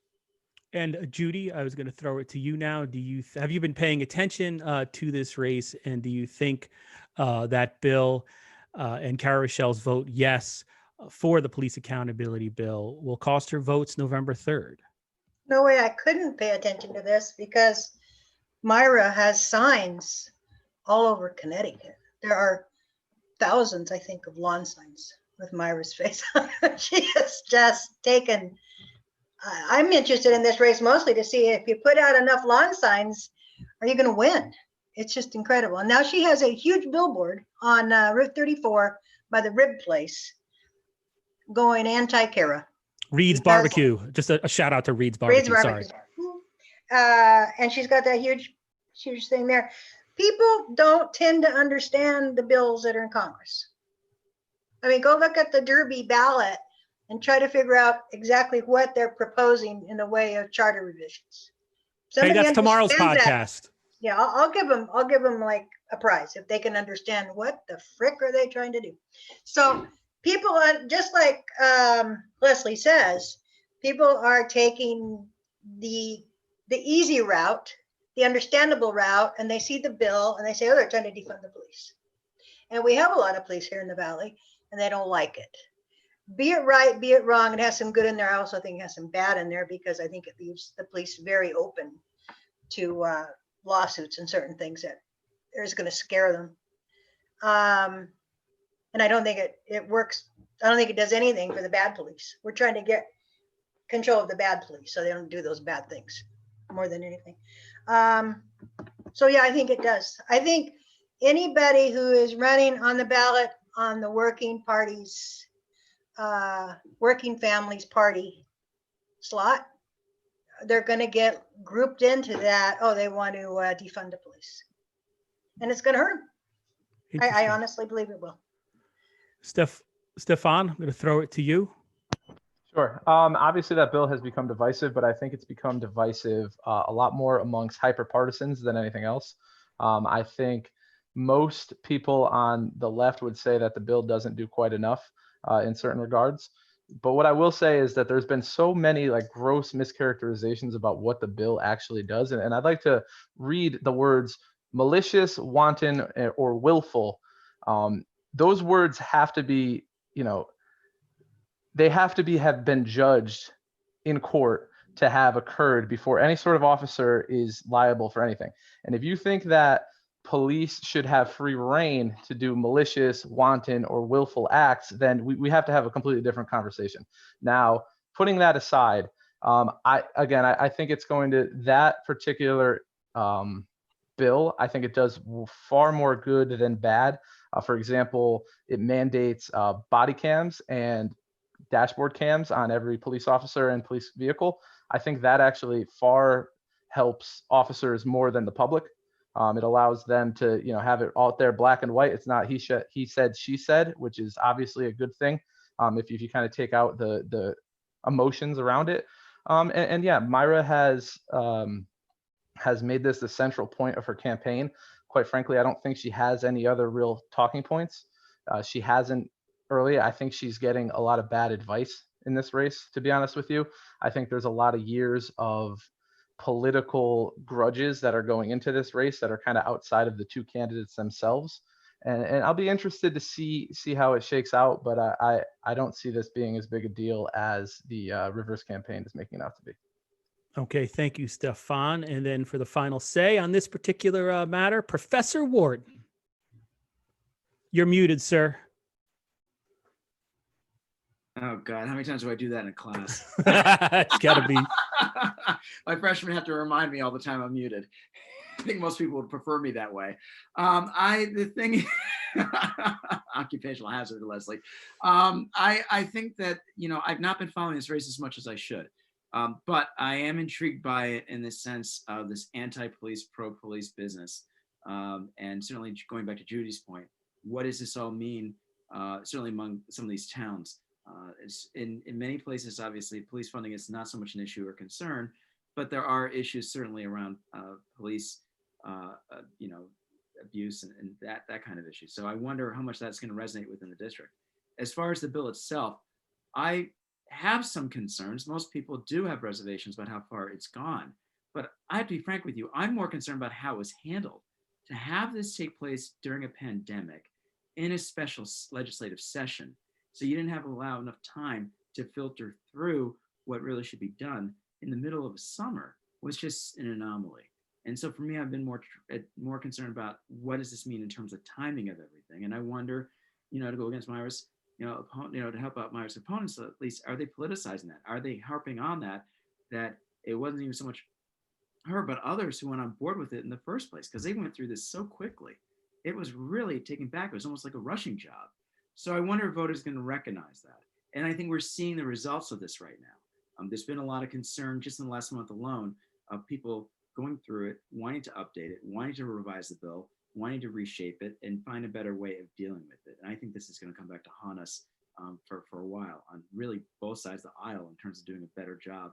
And Judy, I was going to throw it to you now. Have you been paying attention to this race, and do you think that bill and Cara Rochelle's vote yes for the police accountability bill will cost her votes November 3rd? No way I couldn't pay attention to this, because Myra has signs all over Connecticut. There are thousands, I think, of lawn signs with Myra's face on it. She has just taken, I'm interested in this race mostly to see if you put out enough lawn signs, are you going to win? It's just incredible. And now she has a huge billboard on Route 34 by the rib place going anti-Cara. Reed's Barbecue. Just a shout out to Reed's Barbecue. Sorry. And she's got that huge thing there. People don't tend to understand the bills that are in Congress. I mean, go look at the Derby ballot and try to figure out exactly what they're proposing in the way of charter revisions. Hey, that's tomorrow's podcast. Yeah, I'll give them like a prize if they can understand what the frick are they trying to do. So people are just like Leslie says, people are taking the easy route, the understandable route, and they see the bill and they say, oh, they're trying to defund the police. And we have a lot of police here in the Valley, and they don't like it. Be it right, be it wrong, it has some good in there. I also think it has some bad in there, because I think it leaves the police very open to lawsuits and certain things that is going to scare them. And I don't think it works. I don't think it does anything for the bad police. We're trying to get control of the bad police so they don't do those bad things more than anything. So yeah, I think it does. I think anybody who is running on the ballot on the working party's, working families party slot, they're going to get grouped into that. Oh, they want to defund the police, and it's going to hurt them. I honestly believe it will. Stephan, I'm going to throw it to you. Sure. Obviously, that bill has become divisive, but I think it's become divisive a lot more amongst hyper-partisans than anything else. I think most people on the left would say that the bill doesn't do quite enough in certain regards. But what I will say is that there's been so many like gross mischaracterizations about what the bill actually does. And I'd like to read the words malicious, wanton, or willful. Those words have to be, they have been judged in court to have occurred before any sort of officer is liable for anything. And if you think that police should have free reign to do malicious, wanton, or willful acts, then we have to have a completely different conversation. Now, putting that aside, I think it's going to, that particular bill, I think it does far more good than bad. For example, it mandates body cams and dashboard cams on every police officer and police vehicle. I think that actually far helps officers more than the public. It allows them to, have it out there black and white. It's not he said, she said, which is obviously a good thing. If you kind of take out the emotions around it. And yeah, Myra has made this the central point of her campaign. Quite frankly, I don't think she has any other real talking points. She hasn't early. I think she's getting a lot of bad advice in this race, to be honest with you. I think there's a lot of years of political grudges that are going into this race that are kind of outside of the two candidates themselves. And I'll be interested to see how it shakes out, but I don't see this being as big a deal as the Rivers campaign is making it out to be. Okay, thank you, Stephan. And then for the final say on this particular matter, Professor Wharton. You're muted, sir. Oh God, how many times do I do that in class? It's gotta be. My freshmen have to remind me all the time I'm muted. I think most people would prefer me that way. The thing, occupational hazard, Leslie. I think that, I've not been following this race as much as I should. But I am intrigued by it in the sense of this anti-police, pro-police business. And certainly going back to Judy's point, what does this all mean, certainly among some of these towns? In many places, obviously, police funding is not so much an issue or concern, but there are issues certainly around police, abuse and that kind of issue. So I wonder how much that's going to resonate within the district. As far as the bill itself, I have some concerns. Most people do have reservations about how far it's gone, but I have to be frank with you, I'm more concerned about how it was handled. To have this take place during a pandemic in a special legislative session, so you didn't allow enough time to filter through what really should be done in the middle of summer, was just an anomaly. And so for me, I've been more concerned about what does this mean in terms of timing of everything. And I wonder, to go against Myra's, to help out Myra's opponents, at least, are they politicizing that? Are they harping on that it wasn't even so much her, but others who went on board with it in the first place, because they went through this so quickly. It was really taken back. It was almost like a rushing job. So I wonder if voters are going to recognize that. And I think we're seeing the results of this right now. There's been a lot of concern just in the last month alone of people going through it, wanting to update it, wanting to revise the bill, wanting to reshape it and find a better way of dealing with it. And I think this is going to come back to haunt us for a while on really both sides of the aisle in terms of doing a better job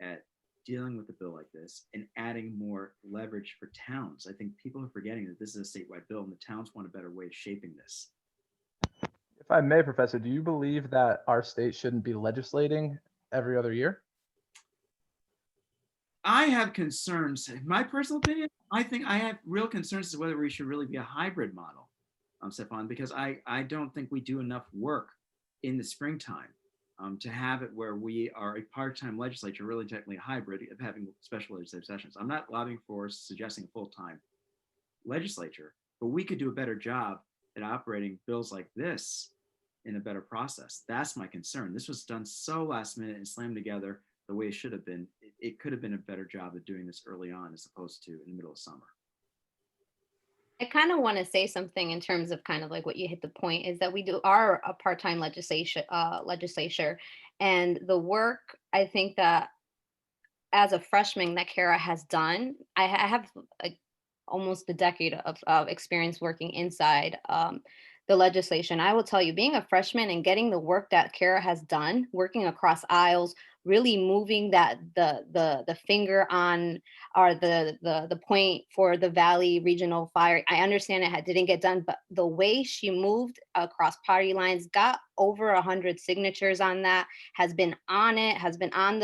at dealing with a bill like this and adding more leverage for towns. I think people are forgetting that this is a statewide bill and the towns want a better way of shaping this. If I may, Professor, do you believe that our state shouldn't be legislating every other year? I have concerns. In my personal opinion, I think I have real concerns as to whether we should really be a hybrid model, Stephan, because I don't think we do enough work in the springtime to have it where we are a part-time legislature, really technically a hybrid of having special legislative sessions. I'm not lobbying for suggesting a full-time legislature, but we could do a better job at operating bills like this in a better process. That's my concern. This was done so last minute and slammed together the way it should have been. It could have been a better job of doing this early on as opposed to in the middle of summer. I kind of want to say something in terms of kind of like what you hit the point is that we are a part-time legislature, and the work I think that as a freshman that Kara has done, I have almost a decade of experience working inside the legislation. I will tell you, being a freshman and getting the work that Kara has done, working across aisles, really moving the finger on or the point for the Valley Regional Fire. I understand it didn't get done, but the way she moved across party lines, got over 100 signatures on that, has been on it, has been on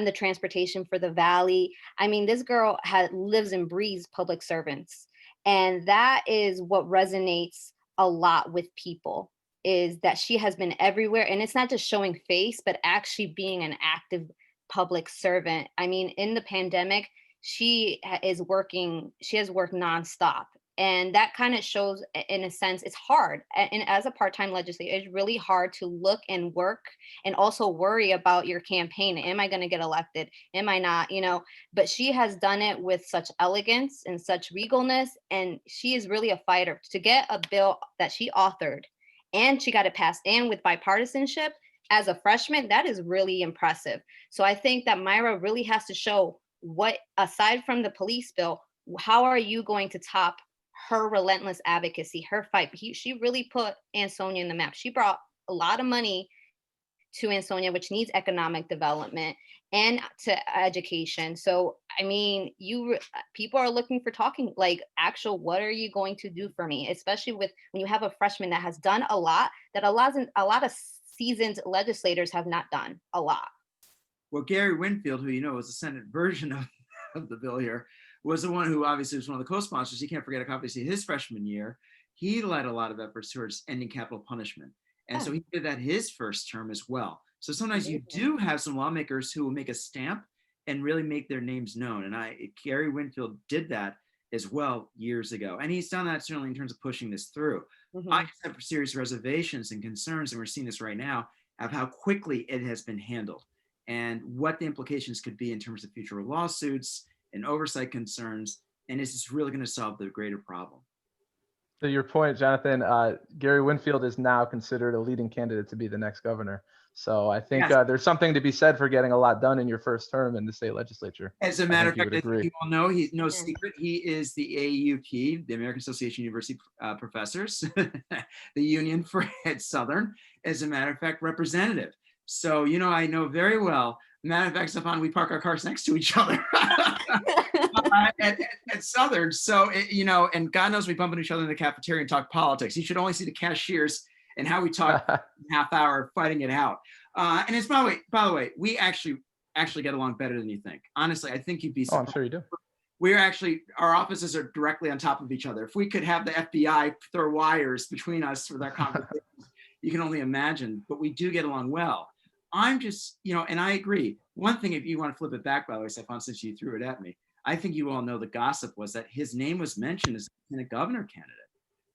the transportation for the Valley. I mean, this girl lives and breathes public servants. And that is what resonates a lot with people, is that she has been everywhere. And it's not just showing face, but actually being an active public servant. I mean, in the pandemic, she has worked nonstop. And that kind of shows, in a sense, it's hard. And as a part-time legislator, it's really hard to look and work and also worry about your campaign. Am I going to get elected? Am I not? But she has done it with such elegance and such regalness. And she is really a fighter to get a bill that she authored and she got it passed and with bipartisanship. as a freshman, that is really impressive. So I think that Myra really has to show what, aside from the police bill, how are you going to top her relentless advocacy, her fight? She really put Ansonia in the map. She brought a lot of money to Ansonia, which needs economic development and to education. So, I mean, people are looking for talking, like, actual, what are you going to do for me? Especially when you have a freshman that has done a lot that a lot of seasoned legislators have not done a lot. Well, Gary Winfield, who was the Senate version of the bill here, was the one who obviously was one of the co-sponsors. You can't forget, obviously, his freshman year, he led a lot of efforts towards ending capital punishment. And so he did that his first term as well. So sometimes you do have some lawmakers who will make a stamp and really make their names known. And Gary Winfield did that as well years ago. And he's done that certainly in terms of pushing this through. I just have serious reservations and concerns, and we're seeing this right now, of how quickly it has been handled and what the implications could be in terms of future lawsuits and oversight concerns. And is this really going to solve the greater problem? To your point, Jonathan, Gary Winfield is now considered a leading candidate to be the next governor. So I think there's something to be said for getting a lot done in your first term in the state legislature. As a matter of fact, I think you all know, he's no secret, he is the AUP, the American Association of University Professors, the union for at Southern, as a matter of fact, representative. So, I know very well. Matter of fact, Stephan, we park our cars next to each other at Southern. So, and God knows we bump into each other in the cafeteria and talk politics. You should only see the cashiers and how we talk half hour fighting it out. And it's by the way, we actually get along better than you think. Honestly, I think you'd be surprised. Oh, I'm sure you do. Our offices are directly on top of each other. If we could have the FBI throw wires between us for that conversation, you can only imagine, but we do get along well. I'm just, and I agree. One thing, if you want to flip it back, by the way, Stephan, since you threw it at me, I think you all know the gossip was that his name was mentioned as a governor candidate.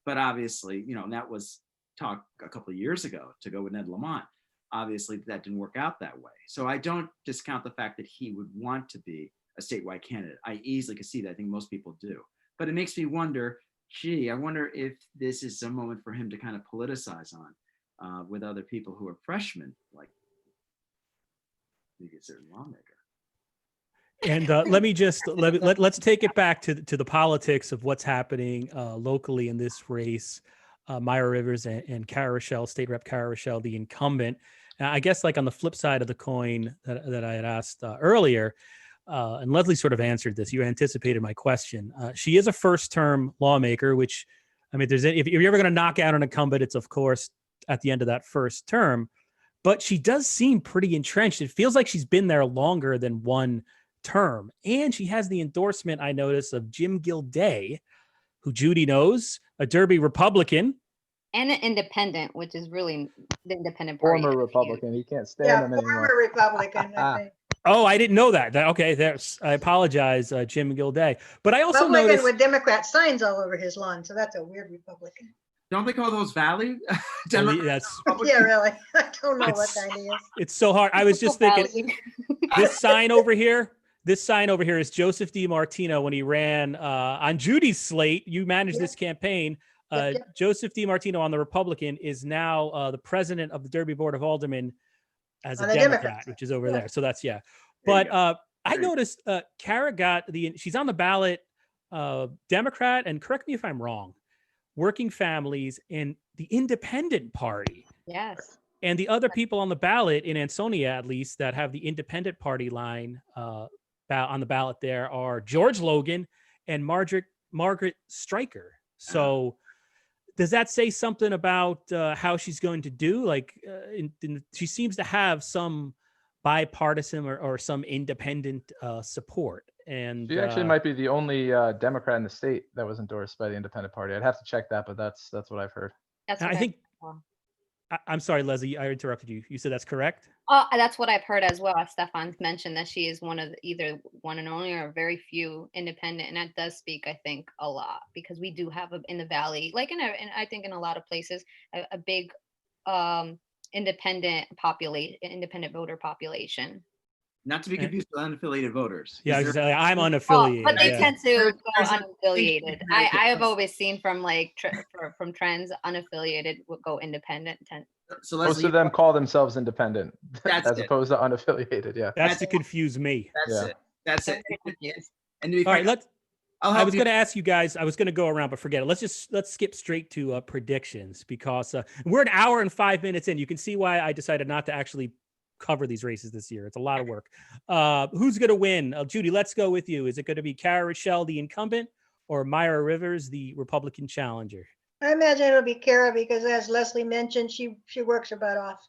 But obviously, that was talk a couple of years ago to go with Ned Lamont. Obviously, that didn't work out that way. So I don't discount the fact that he would want to be a statewide candidate. I easily could see that. I think most people do. But it makes me wonder, I wonder if this is a moment for him to kind of politicize on with other people who are freshmen, like a certain lawmaker. And let me just let's take it back to the politics of what's happening locally in this race. Myra Rivers and Cara Rochelle, State Rep Cara Rochelle, the incumbent. I guess, like, on the flip side of the coin that I had asked earlier, and Leslie sort of answered this. You anticipated my question. She is a first-term lawmaker, which, I mean, if you're ever going to knock out an incumbent, it's of course at the end of that first term. But she does seem pretty entrenched. It feels like she's been there longer than one term. And she has the endorsement, I notice, of Jim Gilday, who Judy knows, a Derby Republican. And an independent, which is really the independent party. Former Republican. He can't stand them anymore. Former Republican, I think. Oh, I didn't know that. Okay, I apologize, Jim Gilday. But I also Republican noticed with Democrat signs all over his lawn, so that's a weird Republican. Don't they call those Valley? That's Yeah, really. I don't know what that is. It's so hard. I was just thinking, this sign over here is Joseph DiMartino when he ran on Judy's slate. You managed this campaign. Joseph DiMartino on the Republican is now the president of the Derby Board of Aldermen as a Democrat, which is over there. So that's, But I noticed Cara got she's on the ballot, Democrat, and correct me if I'm wrong, Working Families, and the Independent Party. Yes. And the other people on the ballot in Ansonia, at least, that have the Independent Party line on the ballot there are George Logan and Margaret Stryker. So does that say something about how she's going to do? Like, she seems to have some bipartisan or some independent support. And she actually might be the only Democrat in the state that was endorsed by the Independent Party. I'd have to check that, but that's what I've heard. I'm sorry, Leslie, I interrupted you. You said that's correct? That's what I've heard as well. Stephan mentioned that she is one of either one and only or very few independent. And that does speak, I think, a lot, because we do have in the Valley, like I think in a lot of places, a big independent voter population. Not to be confused with unaffiliated voters. Yeah, I'm unaffiliated. But they tend to go unaffiliated. I have always seen from from trends, unaffiliated would go independent. So Most Leslie, of them call themselves independent That's as it. opposed to unaffiliated. Yeah. That's to confuse me. that's Yeah. it. That's it. Don't get confused. And to be All right, frank, I'll I help was you. going to ask you guys. I was going to go around, but forget it. Let's skip straight to predictions because we're an hour and 5 minutes in. You can see why I decided not to actually cover these races this year. It's a lot of work. Who's going to win? Judy, let's go with you. Is it going to be Kara Rochelle, the incumbent, or Myra Rivers, the Republican challenger? I imagine it'll be Kara because as Leslie mentioned, she works her butt off.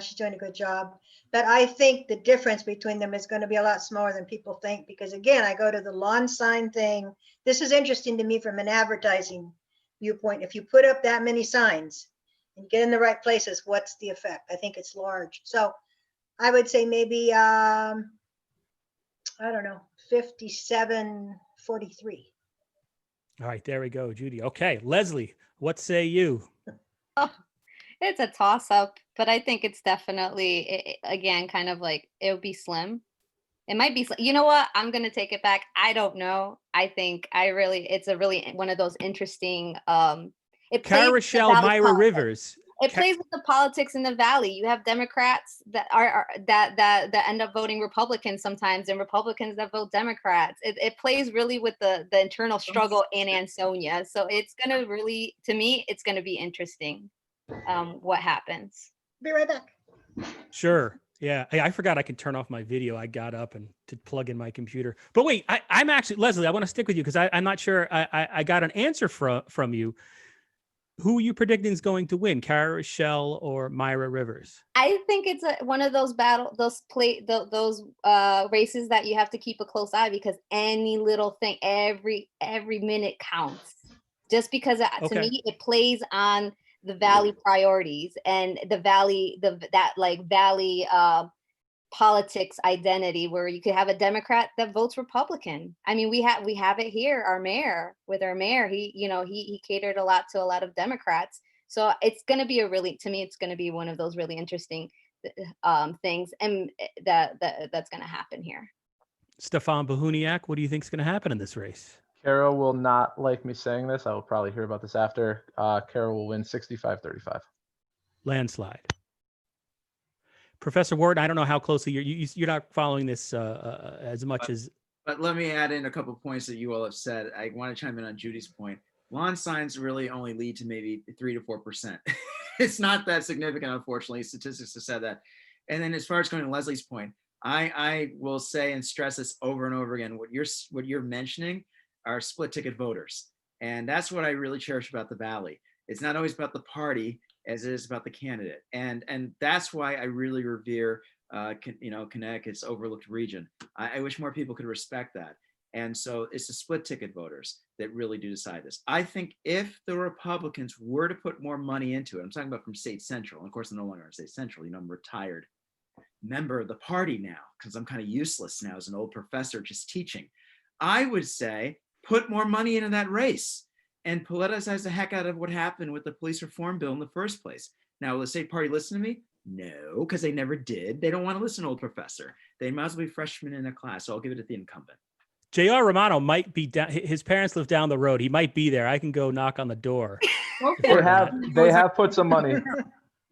She's doing a good job. But I think the difference between them is going to be a lot smaller than people think because again, I go to the lawn sign thing. This is interesting to me from an advertising viewpoint. If you put up that many signs and get in the right places, what's the effect? I think it's large. So I would say maybe, I don't know, 57-43. All right, there we go, Judy. Okay, Leslie, what say you? It's a toss up, but I think it's definitely, again, kind of like it would be slim. It might be, you know what? I'm going to take it back. I don't know. I think it's a really one of those interesting, it plays Kara with the Rochelle, Valley Myra politics. Rivers. It plays with the politics in the Valley. You have Democrats that that end up voting Republicans sometimes, and Republicans that vote Democrats. It plays really with the internal struggle in Ansonia. So it's gonna really, to me, it's gonna be interesting what happens. Be right back. Sure. Yeah. Hey, I forgot I could turn off my video. I got up and to plug in my computer. But wait, I'm actually, Leslie, I want to stick with you because I'm not sure I got an answer from you. Who are you predicting is going to win, Kara Rochelle or Myra Rivers? I think it's one of those races that you have to keep a close eye because any little thing, every minute counts. Just because to me, it plays on the Valley priorities and the Valley, Valley politics identity, where you could have a Democrat that votes Republican. I mean, we have it here. Our mayor, he catered a lot to a lot of Democrats. So it's going to be to me, it's going to be one of those really interesting things, and that's going to happen here. Stephan Behuniak, what do you think is going to happen in this race? Kara will not like me saying this. I will probably hear about this after. Kara will win 65-35. Landslide. Professor Wharton, I don't know how closely you're not following this as much as. But let me add in a couple of points that you all have said. I want to chime in on Judy's point. Lawn signs really only lead to maybe 3 to 4%. It's not that significant, unfortunately. Statistics have said that. And then as far as going to Leslie's point, I will say and stress this over and over again. What you're mentioning are split ticket voters, and that's what I really cherish about the Valley. It's not always about the party as it is about the candidate, and that's why I really revere Connecticut's overlooked region. I wish more people could respect that. And so it's the split ticket voters that really do decide this. I think if the Republicans were to put more money into it, I'm talking about from State Central, and of course I'm no longer in State Central, I'm a retired member of the party now because I'm kind of useless now as an old professor just teaching. I would say put more money into that race and politicize the heck out of what happened with the police reform bill in the first place. Now, will the state party listen to me? No, because they never did. They don't want to listen to old professor. They might as well be freshmen in a class, so I'll give it to the incumbent. J.R. Romano might be down. His parents live down the road. He might be there. I can go knock on the door. They have put some money.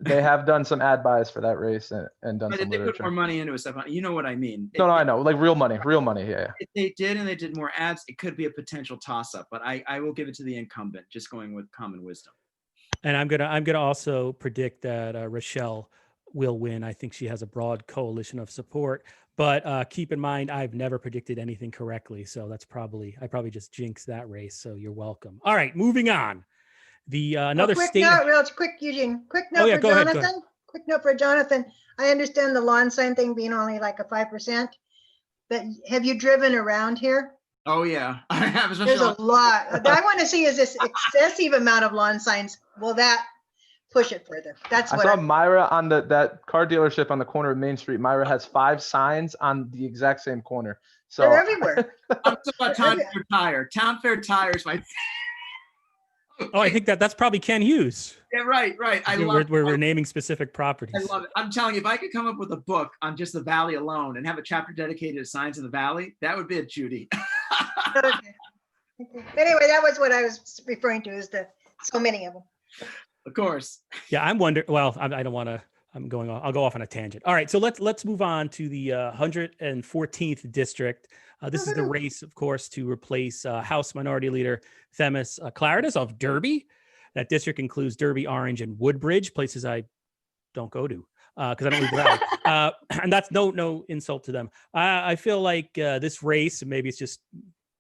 They have done some ad buys for that race and done But some if they put literature. more money into it, Stephan, you know what I mean. No, I know, like real money. Yeah. If they did and they did more ads, it could be a potential toss-up. But I will give it to the incumbent, just going with common wisdom. And I'm gonna also predict that Rochelle will win. I think she has a broad coalition of support. But keep in mind, I've never predicted anything correctly, so I probably just jinxed that race. So you're welcome. All right, moving on. Another quick state. note, real quick, Eugene. Quick note for go ahead. Jonathan. Quick note for Jonathan. I understand the lawn sign thing being only like a 5%, but have you driven around here? Oh yeah, I have. There's a lot. I want to see is this excessive amount of lawn signs. Will that push it further? That's I what saw Myra on that car dealership on the corner of Main Street. Myra has 5 signs on the exact same corner. So they're everywhere. I'm talking about Town Fair Tire. Town Fair Tire is my. Oh, I think that's probably Ken Hughes. Yeah, right. We're naming specific properties. I love it. I'm telling you, if I could come up with a book on just the Valley alone and have a chapter dedicated to signs in the Valley, that would be it, Judy. Okay. Anyway, that was what I was referring to, is so many of them. Of course. Yeah, I'm wondering. Well, I don't want to. I'm going off. I'll go off on a tangent. All right, so let's move on to the 114th district. This is the race, of course, to replace House Minority Leader Themis Claridis of Derby. That district includes Derby, Orange, and Woodbridge, places I don't go to because I don't leave the valley. And that's no insult to them. I feel like this race, maybe it's just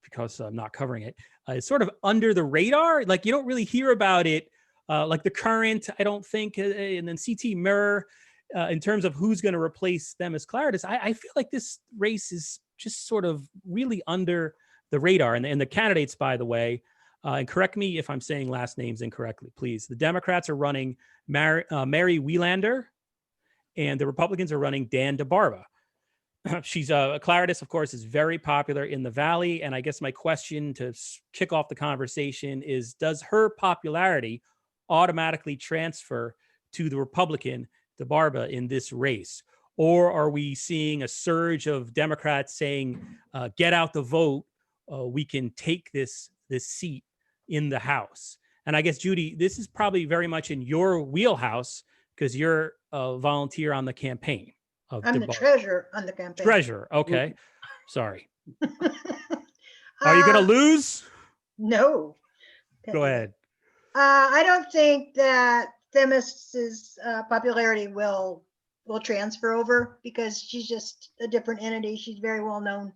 because I'm not covering it, is sort of under the radar. Like you don't really hear about it. Like the current, I don't think, and then CT Mirror, in terms of who's going to replace them as Claridis, I feel like this race is just sort of really under the radar. And the candidates, by the way, and correct me if I'm saying last names incorrectly, please. The Democrats are running Mary Wielander, and the Republicans are running Dan DeBarba. She's Claridis, of course, is very popular in the Valley. And I guess my question to kick off the conversation is, does her popularity automatically transfer to the Republican DeBarba in this race? Or are we seeing a surge of Democrats saying, get out the vote, we can take this seat in the House? And I guess, Judy, this is probably very much in your wheelhouse because you're a volunteer on the campaign. I'm the treasurer on the campaign. Treasurer, okay. Sorry. Are you going to lose? No. Go ahead. I don't think that Themis's popularity will transfer over because she's just a different entity. She's very well known.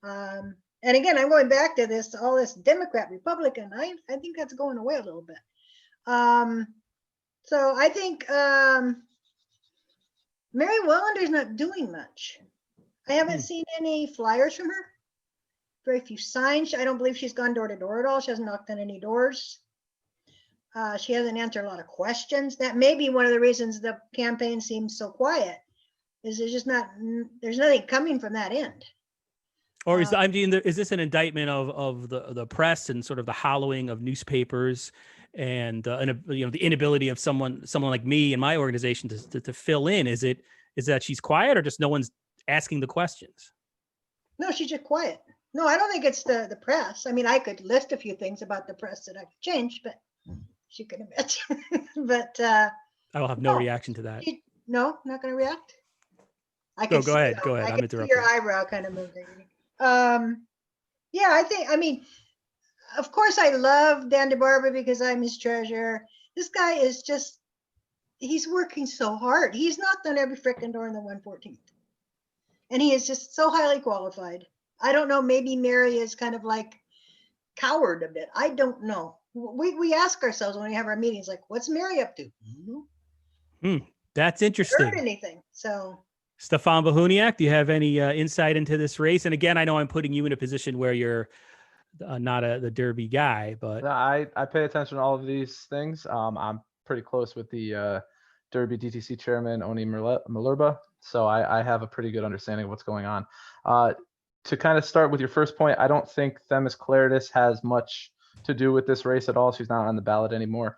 And again, I'm going back to all this Democrat, Republican. I think that's going away a little bit. So I think Mary Wellander's not doing much. I haven't seen any flyers from her. Very few signs. I don't believe she's gone door to door at all. She hasn't knocked on any doors. She hasn't answered a lot of questions. That may be one of the reasons the campaign seems so quiet. Is there's nothing coming from that end. Or is this an indictment of the press and sort of the hollowing of newspapers and the inability of someone like me and my organization to fill in? Is that she's quiet or just no one's asking the questions? No, she's just quiet. No, I don't think it's the press. I mean, I could list a few things about the press that I could change, but she could admit. But I will have no reaction to that. No, not going to react. Go ahead. I'm interrupting. Your eyebrow kind of moving. Yeah, I mean, of course I love Dan DeBarba because I'm his treasurer. This guy is he's working so hard. He's knocked on every frickin' door in the 114th. And he is just so highly qualified. I don't know, maybe Mary is kind of like coward a bit. I don't know. We ask ourselves when we have our meetings, like, what's Mary up to? That's interesting. Heard anything? So Stephan Behuniak, do you have any insight into this race? And again, I know I'm putting you in a position where you're not the Derby guy, but no, I pay attention to all of these things. I'm pretty close with the Derby DTC chairman, Oni Malerba, so I have a pretty good understanding of what's going on. To kind of start with your first point, I don't think Themis Claridis has much to do with this race at all. She's not on the ballot anymore.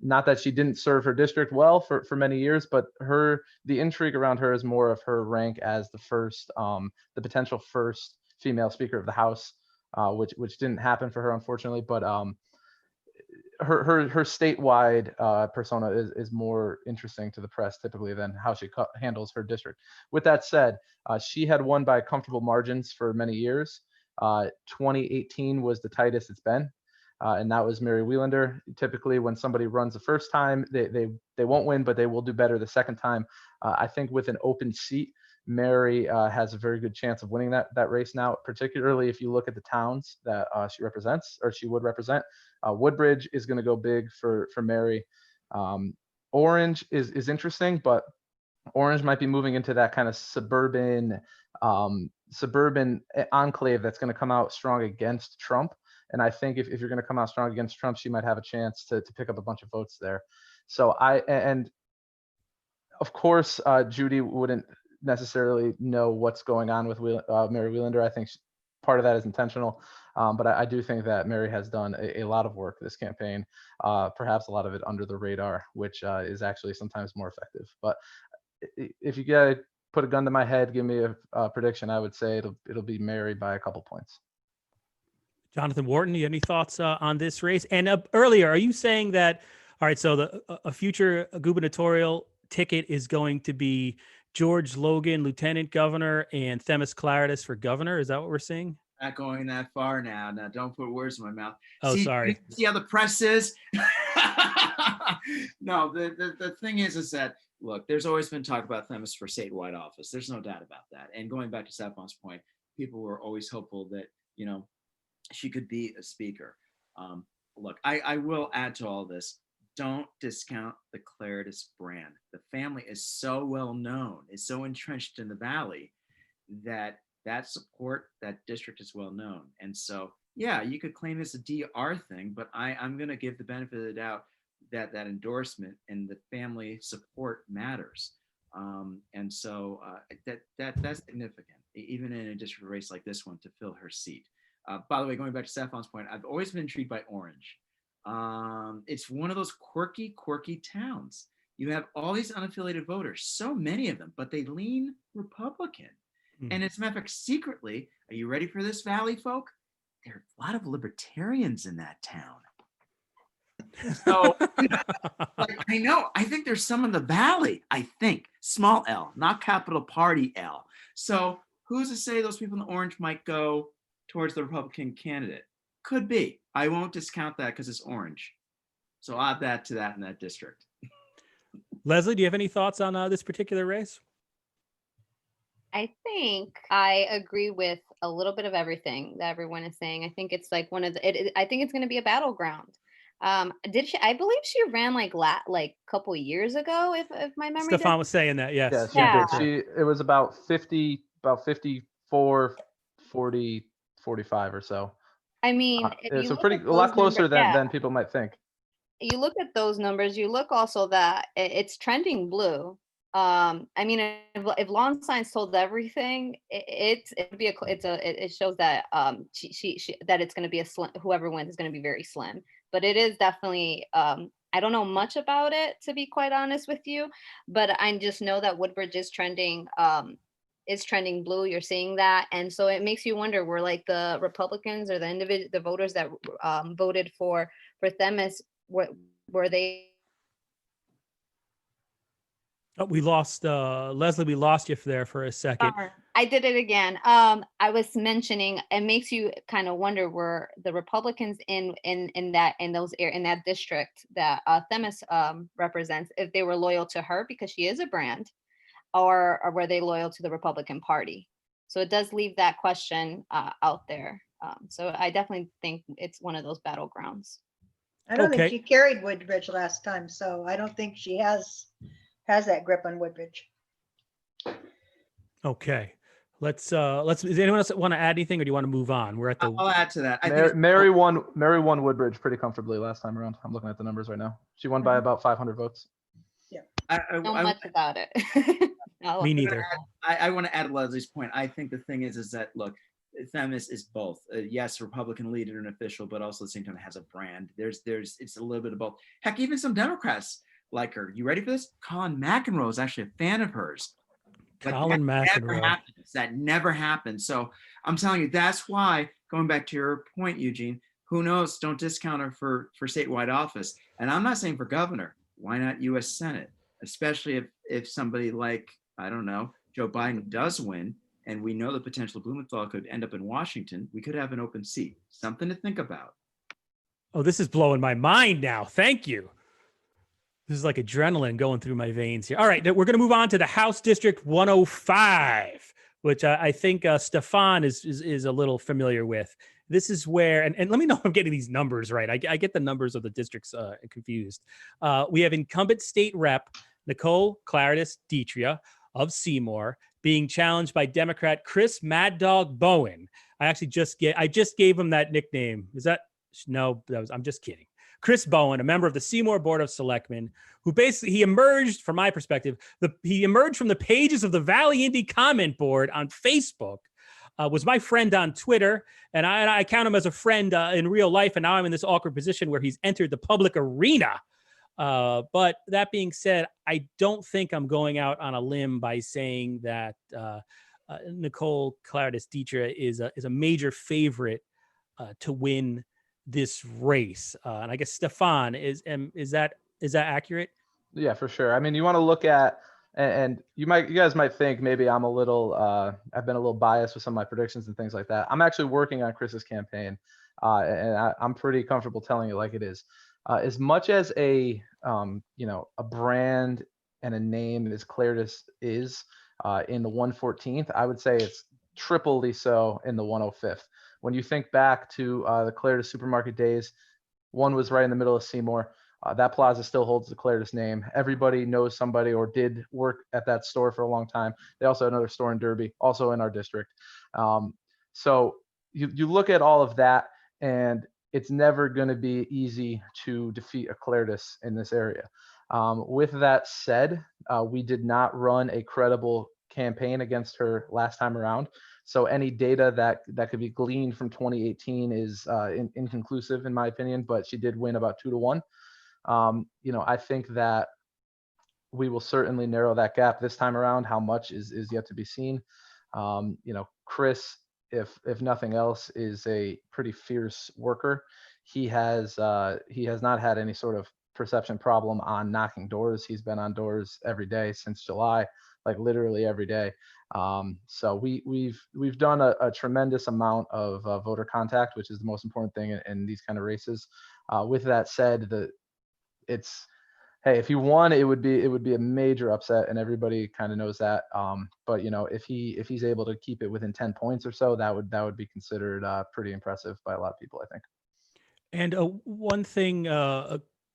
Not that she didn't serve her district well for many years, but the intrigue around her is more of her rank as the potential first female Speaker of the House, which didn't happen for her, unfortunately. But her statewide persona is more interesting to the press typically than how she handles her district. With that said, she had won by comfortable margins for many years. 2018 was the tightest it's been. And that was Mary Wielander. Typically, when somebody runs the first time, they won't win, but they will do better the second time. I think with an open seat, Mary has a very good chance of winning that race now, particularly if you look at the towns that she represents, or she would represent. Woodbridge is going to go big for Mary. Orange is interesting, but Orange might be moving into that kind of suburban enclave that's going to come out strong against Trump. And I think if you're going to come out strong against Trump, she might have a chance to pick up a bunch of votes there. So and of course, Judy wouldn't necessarily know what's going on with Mary Wielander. I think part of that is intentional. But I do think that Mary has done a lot of work this campaign, perhaps a lot of it under the radar, which is actually sometimes more effective. But if you gotta put a gun to my head, give me a prediction, I would say it'll be Mary by a couple points. Jonathan Wharton, you have any thoughts on this race? And earlier, are you saying that All right, so a future gubernatorial ticket is going to be George Logan, lieutenant governor, and Themis Claridis for governor. Is that what we're seeing? Not going that far now. Now, don't put words in my mouth. Oh, sorry. See how the press is? No, the thing is that, look, there's always been talk about Themis for statewide office. There's no doubt about that. And going back to Stephan's point, people were always hopeful that, she could be a speaker. Look, I will add to all this. Don't discount the Claridis brand. The family is so well known, is so entrenched in the Valley that support, that district is well known. And so, yeah, you could claim it's a DR thing, but I'm going to give the benefit of the doubt that endorsement and the family support matters. And so that's significant, even in a district race like this one, to fill her seat. By the way, going back to Stephan's point, I've always been intrigued by Orange. It's one of those quirky towns. You have all these unaffiliated voters, so many of them, but they lean Republican. And as a matter of fact, secretly, are you ready for this, Valley folk? There are a lot of libertarians in that town. So, I know, I think there's some in the Valley, I think, small L, not capital party L. So who's to say those people in the Orange might go towards the Republican candidate? Could be. I won't discount that because it's Orange. So I'll add that to that in that district. Leslie, do you have any thoughts on this particular race? I think I agree with a little bit of everything that everyone is saying. I think it's like one of the, I think it's going to be a battleground. I believe she ran like a couple years ago, if my memory. Stephan was saying that, yes. Yeah, she did. It was about 54, 40, 45 or so. I mean, it's a lot closer than people might think. You look at those numbers, you look also that it's trending blue. I mean, if lawn signs told everything, it shows that that it's going to be a slim, whoever wins is going to be very slim. But it is definitely, I don't know much about it, to be quite honest with you, but I just know that Woodbridge is trending blue. You're seeing that, and so it makes you wonder, were like the Republicans or the voters that voted for Themis, were they? Oh, we lost Leslie. We lost you there for a second. I did it again. I was mentioning, it makes you kind of wonder, were the Republicans in that district that Themis represents, if they were loyal to her because she is a brand, or were they loyal to the Republican Party? So it does leave that question out there. So I definitely think it's one of those battlegrounds. I don't think she carried Woodbridge last time, so I don't think she has that grip on Woodbridge. Okay. Let's does anyone else want to add anything, or do you want to move on? We're at the I'll add to that. Mary won Woodbridge pretty comfortably last time around. I'm looking at the numbers right now. She won by about 500 votes. Yeah. I don't know much about it. Me neither. I want to add Leslie's point. I think the thing is that, look, Themis is both. Yes, Republican leader and official, but also at the same time has a brand. It's a little bit of both. Heck, even some Democrats like her. You ready for this? Colin McEnroe is actually a fan of hers. Colin McEnroe. That never happened. So I'm telling you, that's why, going back to your point, Eugene, who knows? Don't discount her for statewide office. And I'm not saying for governor. Why not U.S. Senate? Especially if somebody like, I don't know, Joe Biden does win, and we know the potential Blumenthal could end up in Washington, we could have an open seat. Something to think about. Oh, this is blowing my mind now. Thank you. This is like adrenaline going through my veins here. All right, we're going to move on to the House District 105, which I think Stephan is a little familiar with. This is where, and let me know if I'm getting these numbers right. I get the numbers of the districts confused. We have incumbent state rep Nicole Claridis Dietrich of Seymour being challenged by Democrat Chris Mad Dog Bowen. I just gave him that nickname. Is that no? I'm just kidding. Chris Bowen, a member of the Seymour Board of Selectmen, who basically, he emerged, from my perspective, he emerged from the pages of the Valley Indy comment board on Facebook, was my friend on Twitter, and I count him as a friend in real life, and now I'm in this awkward position where he's entered the public arena. But that being said, I don't think I'm going out on a limb by saying that Nicole Claridis Dietrich is a major favorite to win this race. And I guess Stephan, am Is that accurate? Yeah, for sure. I mean, you want to look at, and you guys might think maybe I'm a little, I've been a little biased with some of my predictions and things like that. I'm actually working on Chris's campaign, and I'm pretty comfortable telling it like it is. As much as a brand and a name as Clairtis is in the 114th, I would say it's triply so in the 105th. When you think back to the Clairtis supermarket days, one was right in the middle of Seymour. That plaza still holds the Clairtis name. Everybody knows somebody or did work at that store for a long time. They also had another store in Derby, also in our district. So you look at all of that, and it's never going to be easy to defeat a Clairtis in this area. With that said, we did not run a credible campaign against her last time around. So any data that could be gleaned from 2018 is inconclusive in my opinion, but she did win about 2-1. I think that we will certainly narrow that gap this time around. How much is yet to be seen. Chris, if nothing else, is a pretty fierce worker. He has not had any sort of perception problem on knocking doors. He's been on doors every day since July, like literally every day. So we've done a tremendous amount of voter contact, which is the most important thing in these kind of races. With that said, hey, if he won, it would be a major upset, and everybody kind of knows that. But if he's able to keep it within 10 points or so, that would be considered pretty impressive by a lot of people, I think. And one thing,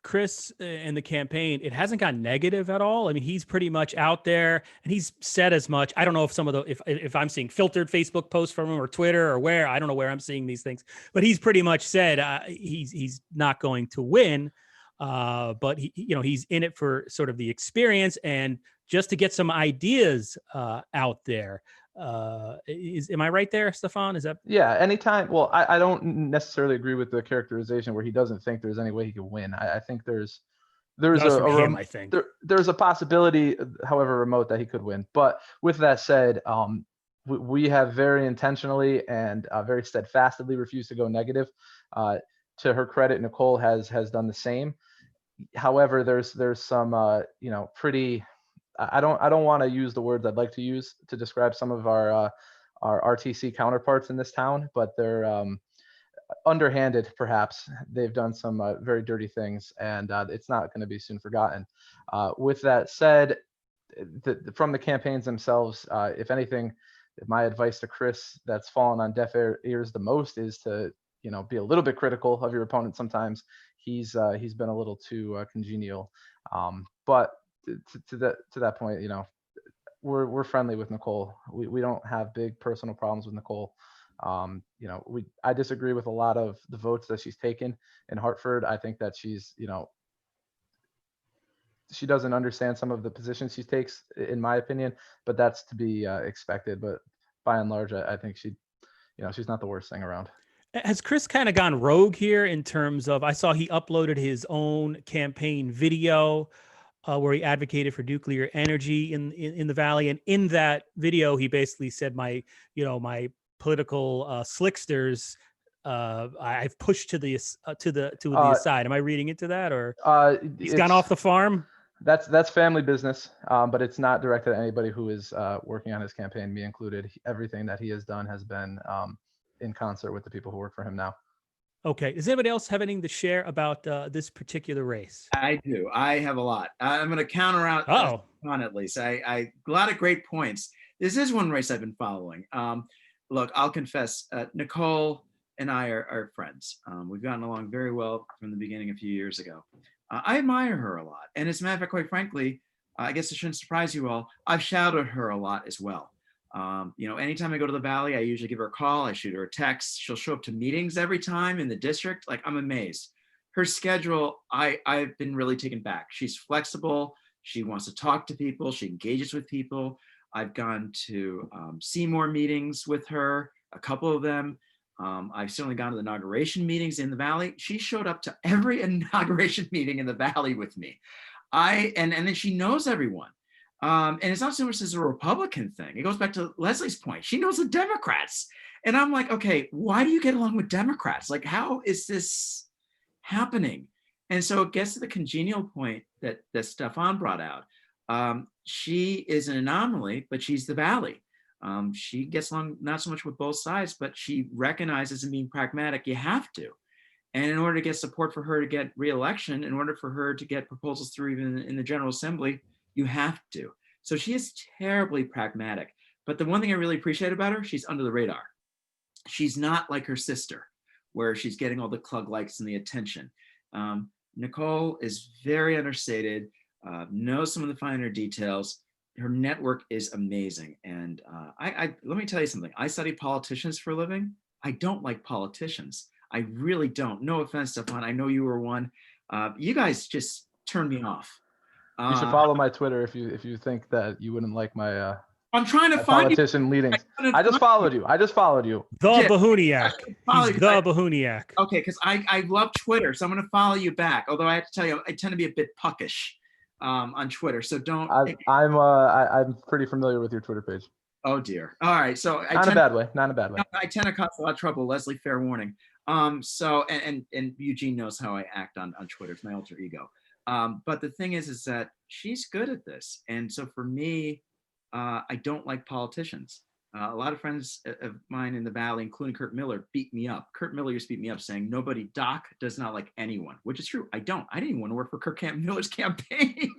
Chris and the campaign, it hasn't gone negative at all. I mean, he's pretty much out there, and he's said as much. I don't know if some of the if I'm seeing filtered Facebook posts from him or Twitter or where, I don't know where I'm seeing these things, but he's pretty much said he's not going to win. But he's in it for sort of the experience and just to get some ideas out there. Am I right there, Stephan? Is that? Yeah, anytime. Well, I don't necessarily agree with the characterization where he doesn't think there's any way he could win. I think there's I think there's a possibility, however remote, that he could win. But with that said, we have very intentionally and very steadfastly refused to go negative. To her credit, Nicole has done the same. However, there's some pretty, I don't want to use the words I'd like to use to describe some of our RTC counterparts in this town, but they're underhanded, perhaps. They've done some very dirty things, and it's not going to be soon forgotten. With that said, from the campaigns themselves, if anything, my advice to Chris that's fallen on deaf ears the most is to be a little bit critical of your opponent sometimes. He's been a little too congenial. But to that point, we're friendly with Nicole. We don't have big personal problems with Nicole. I disagree with a lot of the votes that she's taken in Hartford. I think that she's, she doesn't understand some of the positions she takes, in my opinion, but that's to be expected. But by and large, I think she's not the worst thing around. Has Chris kind of gone rogue here in terms of, I saw he uploaded his own campaign video where he advocated for nuclear energy in the Valley. And in that video, he basically said my political slicksters, I've pushed to the side. Am I reading into that, or he's gone off the farm? That's family business, but it's not directed at anybody who is working on his campaign, me included. Everything that he has done has been in concert with the people who work for him now. Okay. Does anybody else have anything to share about this particular race? I do. I have a lot. I'm going to counter out on at least. I a lot of great points. This is one race I've been following. Look, I'll confess, Nicole and I are friends. We've gotten along very well from the beginning a few years ago. I admire her a lot. And as a matter of fact, quite frankly, I guess it shouldn't surprise you all, I've shouted her a lot as well. Anytime I go to the Valley, I usually give her a call. I shoot her a text. She'll show up to meetings every time in the district. Like, I'm amazed. Her schedule, I've been really taken back. She's flexible. She wants to talk to people. She engages with people. I've gone to Seymour meetings with her, a couple of them. I've certainly gone to the inauguration meetings in the Valley. She showed up to every inauguration meeting in the Valley with me. And then she knows everyone. And it's not so much as a Republican thing. It goes back to Leslie's point. She knows the Democrats. And I'm like, okay, why do you get along with Democrats? Like, how is this happening? And so it gets to the congenial point that Stephan brought out. She is an anomaly, but she's the valley. She gets along not so much with both sides, but she recognizes in being pragmatic, you have to. And in order to get support for her to get reelection, in order for her to get proposals through even in the General Assembly, you have to. So she is terribly pragmatic. But the one thing I really appreciate about her, she's under the radar. She's not like her sister, where she's getting all the Klug likes and the attention. Nicole is very understated, knows some of the finer details. Her network is amazing. And let me tell you something. I study politicians for a living. I don't like politicians. I really don't. No offense, Stephan. I know you were one. You guys just turn me off. You should follow my Twitter if you think that you wouldn't like my I'm trying to my find politician leadings. I just followed you. The Yeah. Behuniak. Follow He's you, the right? Behuniak. Okay, because I love Twitter, so I'm going to follow you back. Although I have to tell you, I tend to be a bit puckish on Twitter, so don't. I'm pretty familiar with your Twitter page. Oh dear. All right, so Not in a bad way. I tend to cause a lot of trouble. Leslie, fair warning. So and Eugene knows how I act on Twitter. It's my alter ego. But the thing is that she's good at this, and so for me, I don't like politicians. A lot of friends of mine in the Valley, including Kurt Miller, beat me up. Kurt Miller used to beat me up saying, Doc does not like anyone, which is true. I don't. I didn't even want to work for Kurt Miller's campaign.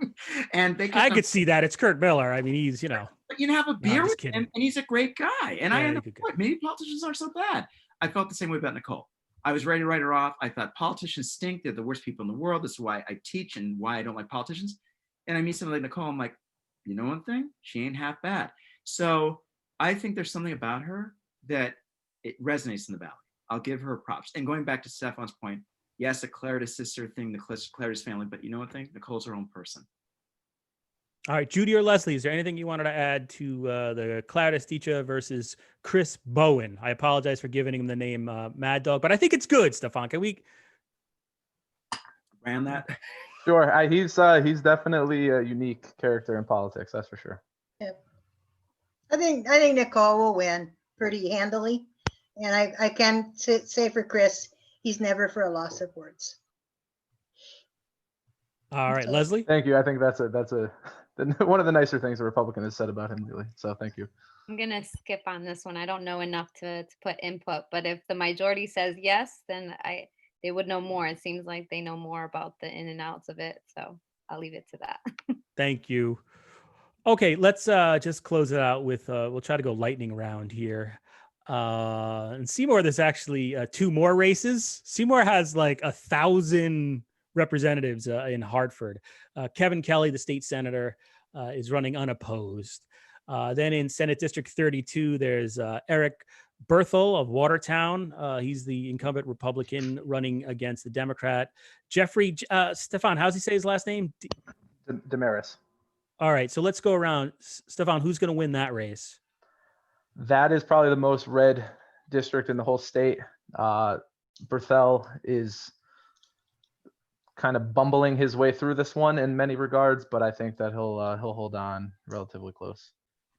And I could see that. It's Kurt Miller. I mean, he's, But you have a beer with him, and he's a great guy. And I Yeah, end up, he's a good guy. maybe politicians aren't so bad. I felt the same way about Nicole. I was ready to write her off. I thought politicians stink. They're the worst people in the world. This is why I teach and why I don't like politicians. And I meet somebody like Nicole. I'm like, you know one thing? She ain't half bad. So I think there's something about her that it resonates in the Valley. I'll give her props. And going back to Stephan's point, yes, a Claritas sister thing, the Claritas family, but you know one thing? Nicole's her own person. All right, Judy or Leslie, is there anything you wanted to add to the Claritas Teacher versus Chris Bowen? I apologize for giving him the name Mad Dog, but I think it's good, Stephan. Can we Ran that? Sure. He's definitely a unique character in politics. That's for sure. I think Nicole will win pretty handily. And I can say for Chris, he's never for a loss of words. All right, Leslie? Thank you. I think that's one of the nicer things a Republican has said about him, really. So thank you. I'm going to skip on this one. I don't know enough to put input, but if the majority says yes, then they would know more. It seems like they know more about the in and outs of it. So I'll leave it to that. Thank you. Okay, let's just close it out with, we'll try to go lightning round here. In Seymour, there's actually 2 more races. Seymour has like 1,000 representatives in Hartford. Kevin Kelly, the state senator, is running unopposed. Then in Senate District 32, there's Eric Berthel of Watertown. He's the incumbent Republican running against the Democrat. Jeffrey, Stephan, how's he say his last name? Damaris. All right, so let's go around. Stephan, who's going to win that race? That is probably the most red district in the whole state. Berthel is kind of bumbling his way through this one in many regards, but I think that he'll hold on relatively closer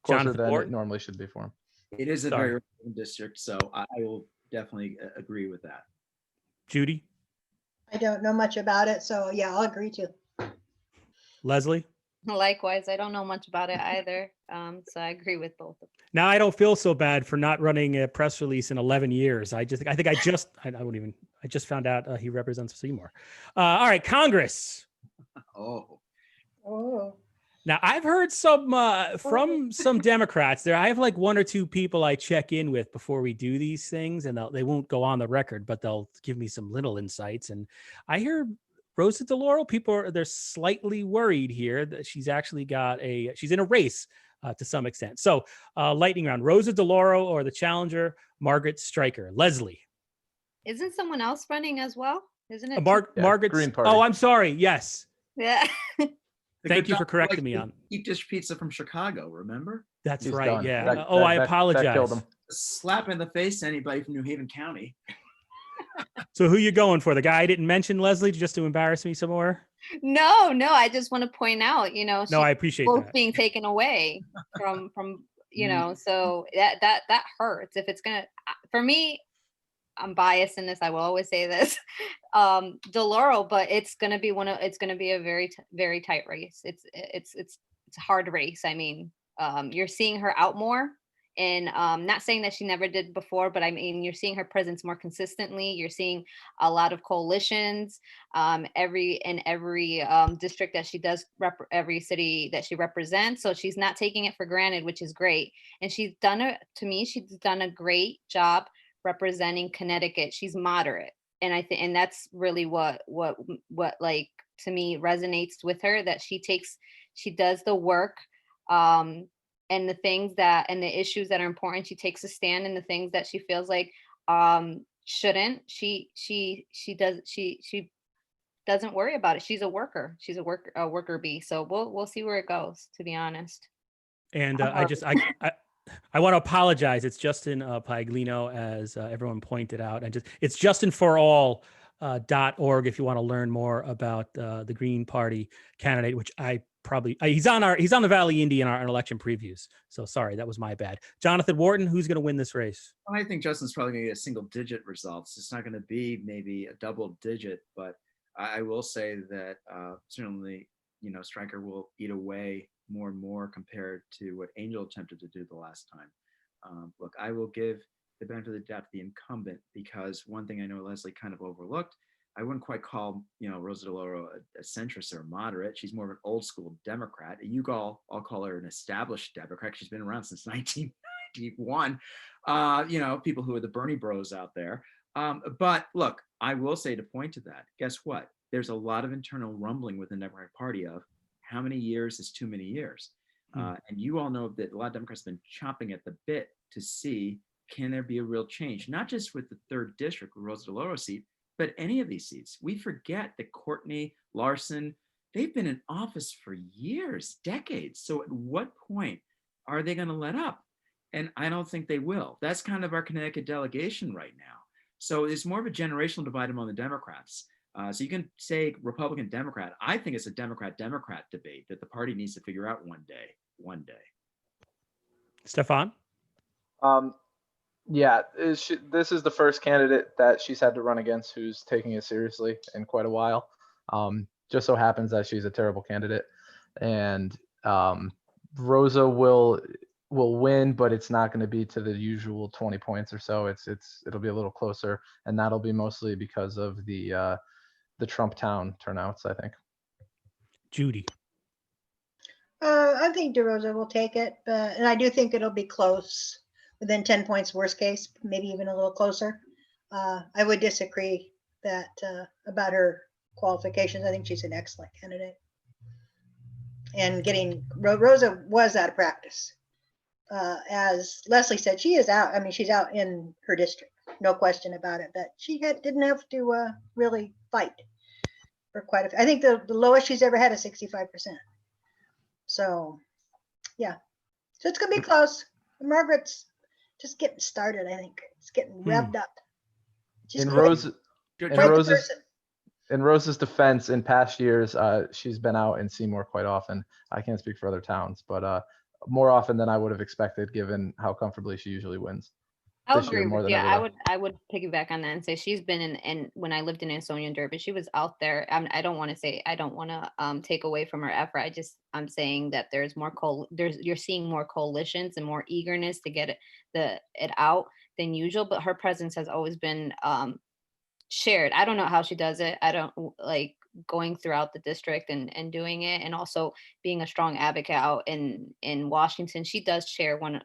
Jonathan than Wharton? it normally should be for him. It is a Sorry. very Republican district, so I will definitely agree with that. Judy? I don't know much about it, so yeah, I'll agree to. Leslie? Likewise, I don't know much about it either. So I agree with both of them. Now I don't feel so bad for not running a press release in 11 years. I just found out he represents Seymour. All right, Congress. Oh, Now I've heard some from some Democrats there. I have like 1 or 2 people I check in with before we do these things, and they won't go on the record, but they'll give me some little insights. And I hear Rosa DeLauro, they're slightly worried here that she's actually she's in a race to some extent. So lightning round, Rosa DeLauro or the challenger, Margaret Stryker. Leslie. Isn't someone else running as well? Isn't it? Margaret. Green Party. Oh, I'm sorry. Yes. Yeah. Thank you for correcting me on. Deep dish pizza from Chicago, remember? That's He's right. done. Yeah. I apologize. That killed him. A slap in the face to anybody from New Haven County. So who you going for? The guy I didn't mention, Leslie, just to embarrass me some more? No, I just want to point out, No, I appreciate both that. being taken away from so that hurts. If it's gonna, for me, I'm biased in this. I will always say this, DeLauro, but it's going to be a very tight race. It's a hard race. I mean, you're seeing her out more. And not saying that she never did before, but I mean, you're seeing her presence more consistently. You're seeing a lot of coalitions, every district that she does, every city that she represents. So she's not taking it for granted, which is great. And she's done a great job representing Connecticut. She's moderate, and I think, and that's really what like to me resonates with her, that she does the work. And the things and the issues that are important, she takes a stand, in the things that she feels like shouldn't. She doesn't worry about it. She's a worker. She's a worker bee. So we'll see where it goes, to be honest. And I want to apologize. It's Justin Paglino, as everyone pointed out, and it's justinforall.org if you want to learn more about the Green Party candidate, which he's on the Valley Indy in our election previews. So sorry, that was my bad. Jonathan Wharton, who's going to win this race? I think Justin's probably going to get single digit results. It's not going to be maybe a double digit, but I will say that certainly, Stryker will eat away more and more compared to what Angel attempted to do the last time. Look, I will give the benefit of the doubt to the incumbent, because one thing I know Leslie kind of overlooked, I wouldn't quite call, Rosa DeLauro a centrist or a moderate. She's more of an old school Democrat. I'll call her an established Democrat. She's been around since 1991. People who are the Bernie bros out there. But look, I will say, to point to that, guess what? There's a lot of internal rumbling within the Democratic Party of how many years is too many years. And you all know that a lot of Democrats have been chomping at the bit to see, can there be a real change? Not just with the 3rd district, with Rosa DeLauro seat, but any of these seats. We forget that Courtney, Larson, they've been in office for years, decades. So at what point are they going to let up? And I don't think they will. That's kind of our Connecticut delegation right now. So it's more of a generational divide among the Democrats. So you can say Republican, Democrat. I think it's a Democrat-Democrat debate that the party needs to figure out one day. Stephan? Yeah, this is the first candidate that she's had to run against who's taking it seriously in quite a while. Just so happens that she's a terrible candidate, and Rosa will win, but it's not going to be to the usual 20 points or so. It'll be a little closer, and that'll be mostly because of the Trump town turnouts, I think. Judy? I think DeRosa will take it, and I do think it'll be close. Within 10 points, worst case, maybe even a little closer. I would disagree about her qualifications. I think she's an excellent candidate. And Rosa was out of practice. As Leslie said, she is out. I mean, she's out in her district, no question about it. But she didn't have to really fight for I think the lowest she's ever had is 65%. So, yeah. So it's going to be close. Margaret's just getting started, I think. It's getting revved up. In Rosa's defense, in past years, she's been out in Seymour quite often. I can't speak for other towns, but more often than I would have expected, given how comfortably she usually wins. I would agree with you. I would piggyback on that and say she's been in when I lived in Ansonia and Derby, she was out there. I don't want to take away from her effort. I'm saying that there's more you're seeing more coalitions and more eagerness to get it out than usual, but her presence has always been shared. I don't know how she does it. I don't like going throughout the district and doing it, and also being a strong advocate out in Washington. She does chair a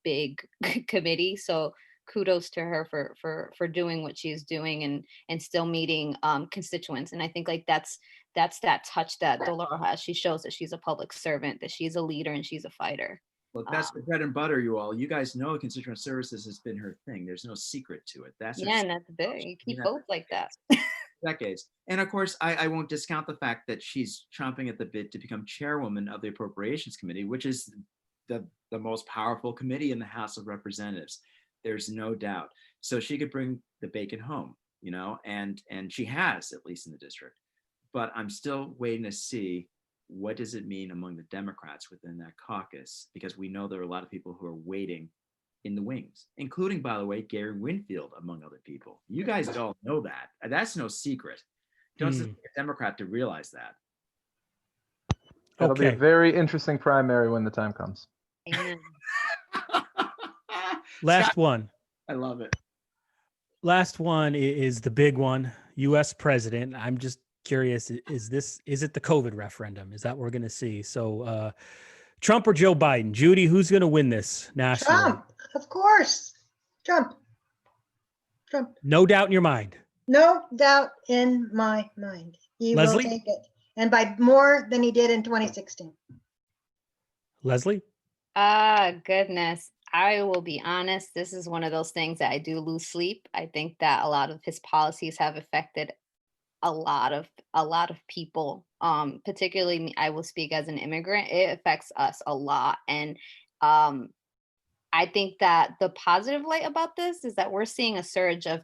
big committee, so kudos to her for doing what she's doing and still meeting constituents. And I think that's that touch that DeLauro has. She shows that she's a public servant, that she's a leader, and she's a fighter. Look, that's the bread and butter, you all. You guys know constituent services has been her thing. There's no secret to it. And that's big. You keep both like that. Decades. And of course, I won't discount the fact that she's chomping at the bit to become chairwoman of the Appropriations Committee, which is the most powerful committee in the House of Representatives. There's no doubt. So she could bring the bacon home, and she has, at least in the district. But I'm still waiting to see, what does it mean among the Democrats within that caucus? Because we know there are a lot of people who are waiting in the wings, including, by the way, Gary Winfield, among other people. You guys all know that. That's no secret. Don't take a Democrat to realize that. It'll be a Okay. very interesting primary when the time comes. Amen. Last Scott, one. I love it. Last one is the big one. U.S. president. I'm just curious. Is it the COVID referendum? Is that what we're going to see? So Trump or Joe Biden? Judy, who's going to win this nationally? Trump, of course. Trump. Trump. No doubt in your mind. No doubt in my mind. He Leslie? will take it. And by more than he did in 2016. Leslie? Goodness. I will be honest. This is one of those things that I do lose sleep. I think that a lot of his policies have affected a lot of people. Particularly me, I will speak as an immigrant. It affects us a lot. And I think that the positive light about this is that we're seeing a surge of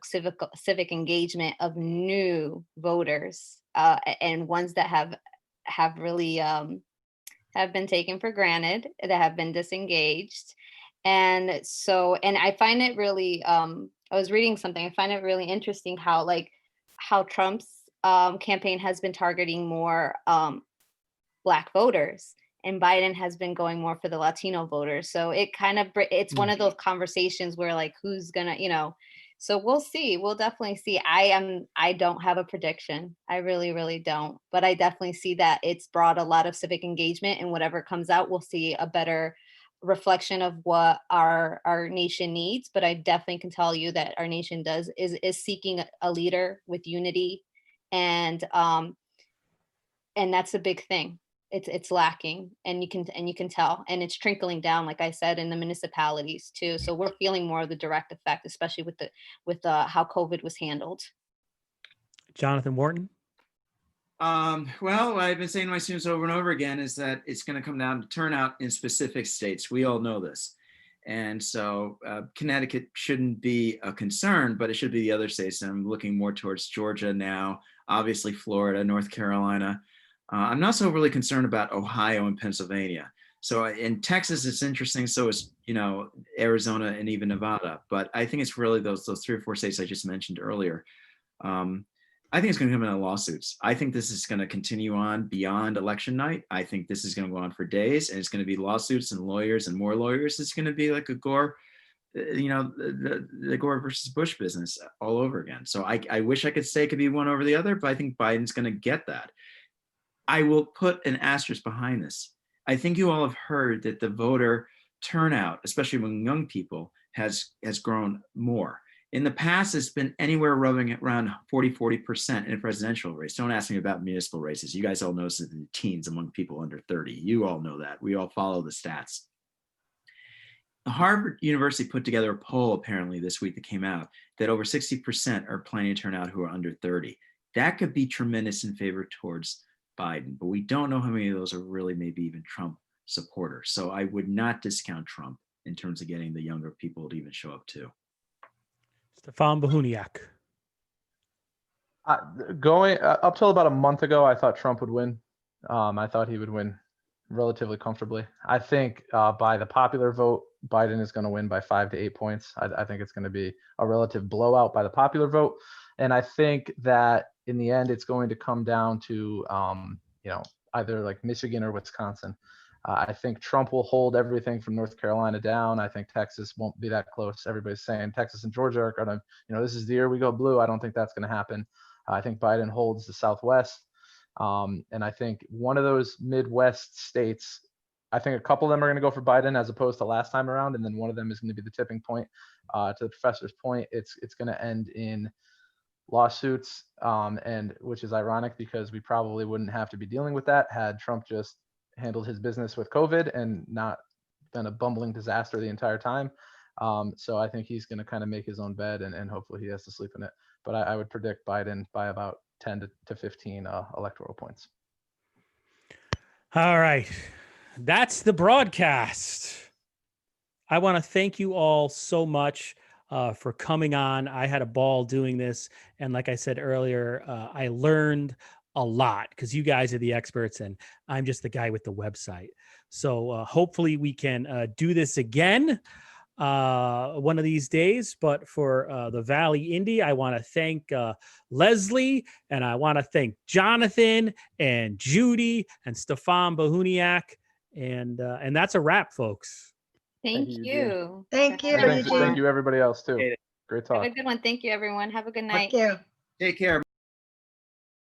civic engagement of new voters and ones that have really have been taken for granted, that have been disengaged. And I find it really, I was reading something, I find it really interesting how Trump's campaign has been targeting more Black voters, and Biden has been going more for the Latino voters. So it kind of, it's one of those conversations where like, who's gonna, so we'll see. We'll definitely see. I don't have a prediction. I really, really don't. But I definitely see that it's brought a lot of civic engagement, and whatever comes out, we'll see a better reflection of what our nation needs. But I definitely can tell you that our nation is seeking a leader with unity, and that's a big thing. It's lacking, and you can tell, and it's trickling down, like I said, in the municipalities too. So we're feeling more of the direct effect, especially with how COVID was handled. Jonathan Wharton? Well, I've been saying to my students over and over again is that it's going to come down to turnout in specific states. We all know this. And so Connecticut shouldn't be a concern, but it should be the other states. And I'm looking more towards Georgia now, obviously Florida, North Carolina. I'm not so really concerned about Ohio and Pennsylvania. So in Texas, it's interesting. So is, Arizona and even Nevada. But I think it's really those 3 or 4 states I just mentioned earlier. I think it's going to come in lawsuits. I think this is going to continue on beyond election night. I think this is going to go on for days, and it's going to be lawsuits and lawyers and more lawyers. It's going to be like a Gore, the Gore versus Bush business all over again. So I wish I could say it could be one over the other, but I think Biden's going to get that. I will put an asterisk behind this. I think you all have heard that the voter turnout, especially among young people, has grown more. In the past, it's been anywhere around 40% in a presidential race. Don't ask me about municipal races. You guys all know it's in the teens among people under 30. You all know that. We all follow the stats. Harvard University put together a poll apparently this week that came out that over 60% are planning to turn out who are under 30. That could be tremendous in favor towards Biden, but we don't know how many of those are really maybe even Trump supporters. So I would not discount Trump in terms of getting the younger people to even show up too. Stephan Behuniak. Going up till about a month ago, I thought Trump would win. I thought he would win relatively comfortably. I think by the popular vote, Biden is going to win by 5 to 8 points. I think it's going to be a relative blowout by the popular vote. And I think that in the end, it's going to come down to, either like Michigan or Wisconsin. I think Trump will hold everything from North Carolina down. I think Texas won't be that close. Everybody's saying Texas and Georgia are going to, this is the year we go blue. I don't think that's going to happen. I think Biden holds the Southwest. And I think one of those Midwest states, I think a couple of them are going to go for Biden as opposed to last time around. And then one of them is going to be the tipping point. To the professor's point, it's going to end in lawsuits, and which is ironic because we probably wouldn't have to be dealing with that had Trump just handled his business with COVID and not been a bumbling disaster the entire time. So I think he's going to kind of make his own bed, and hopefully he has to sleep in it. But I would predict Biden by about 10 to 15 electoral points. All right. That's the broadcast. I want to thank you all so much for coming on. I had a ball doing this. And like I said earlier, I learned a lot because you guys are the experts and I'm just the guy with the website. So hopefully we can do this again. one of these days. But for the Valley Indy, I want to thank Leslie, and I want to thank Jonathan and Judy and Stephan Behuniak. And that's a wrap, folks. Thank you, you. Thank you, And thank Eugene. you everybody else too. Great Have talk. a good one. Thank you, everyone. Have a good night. Thank you. Take care.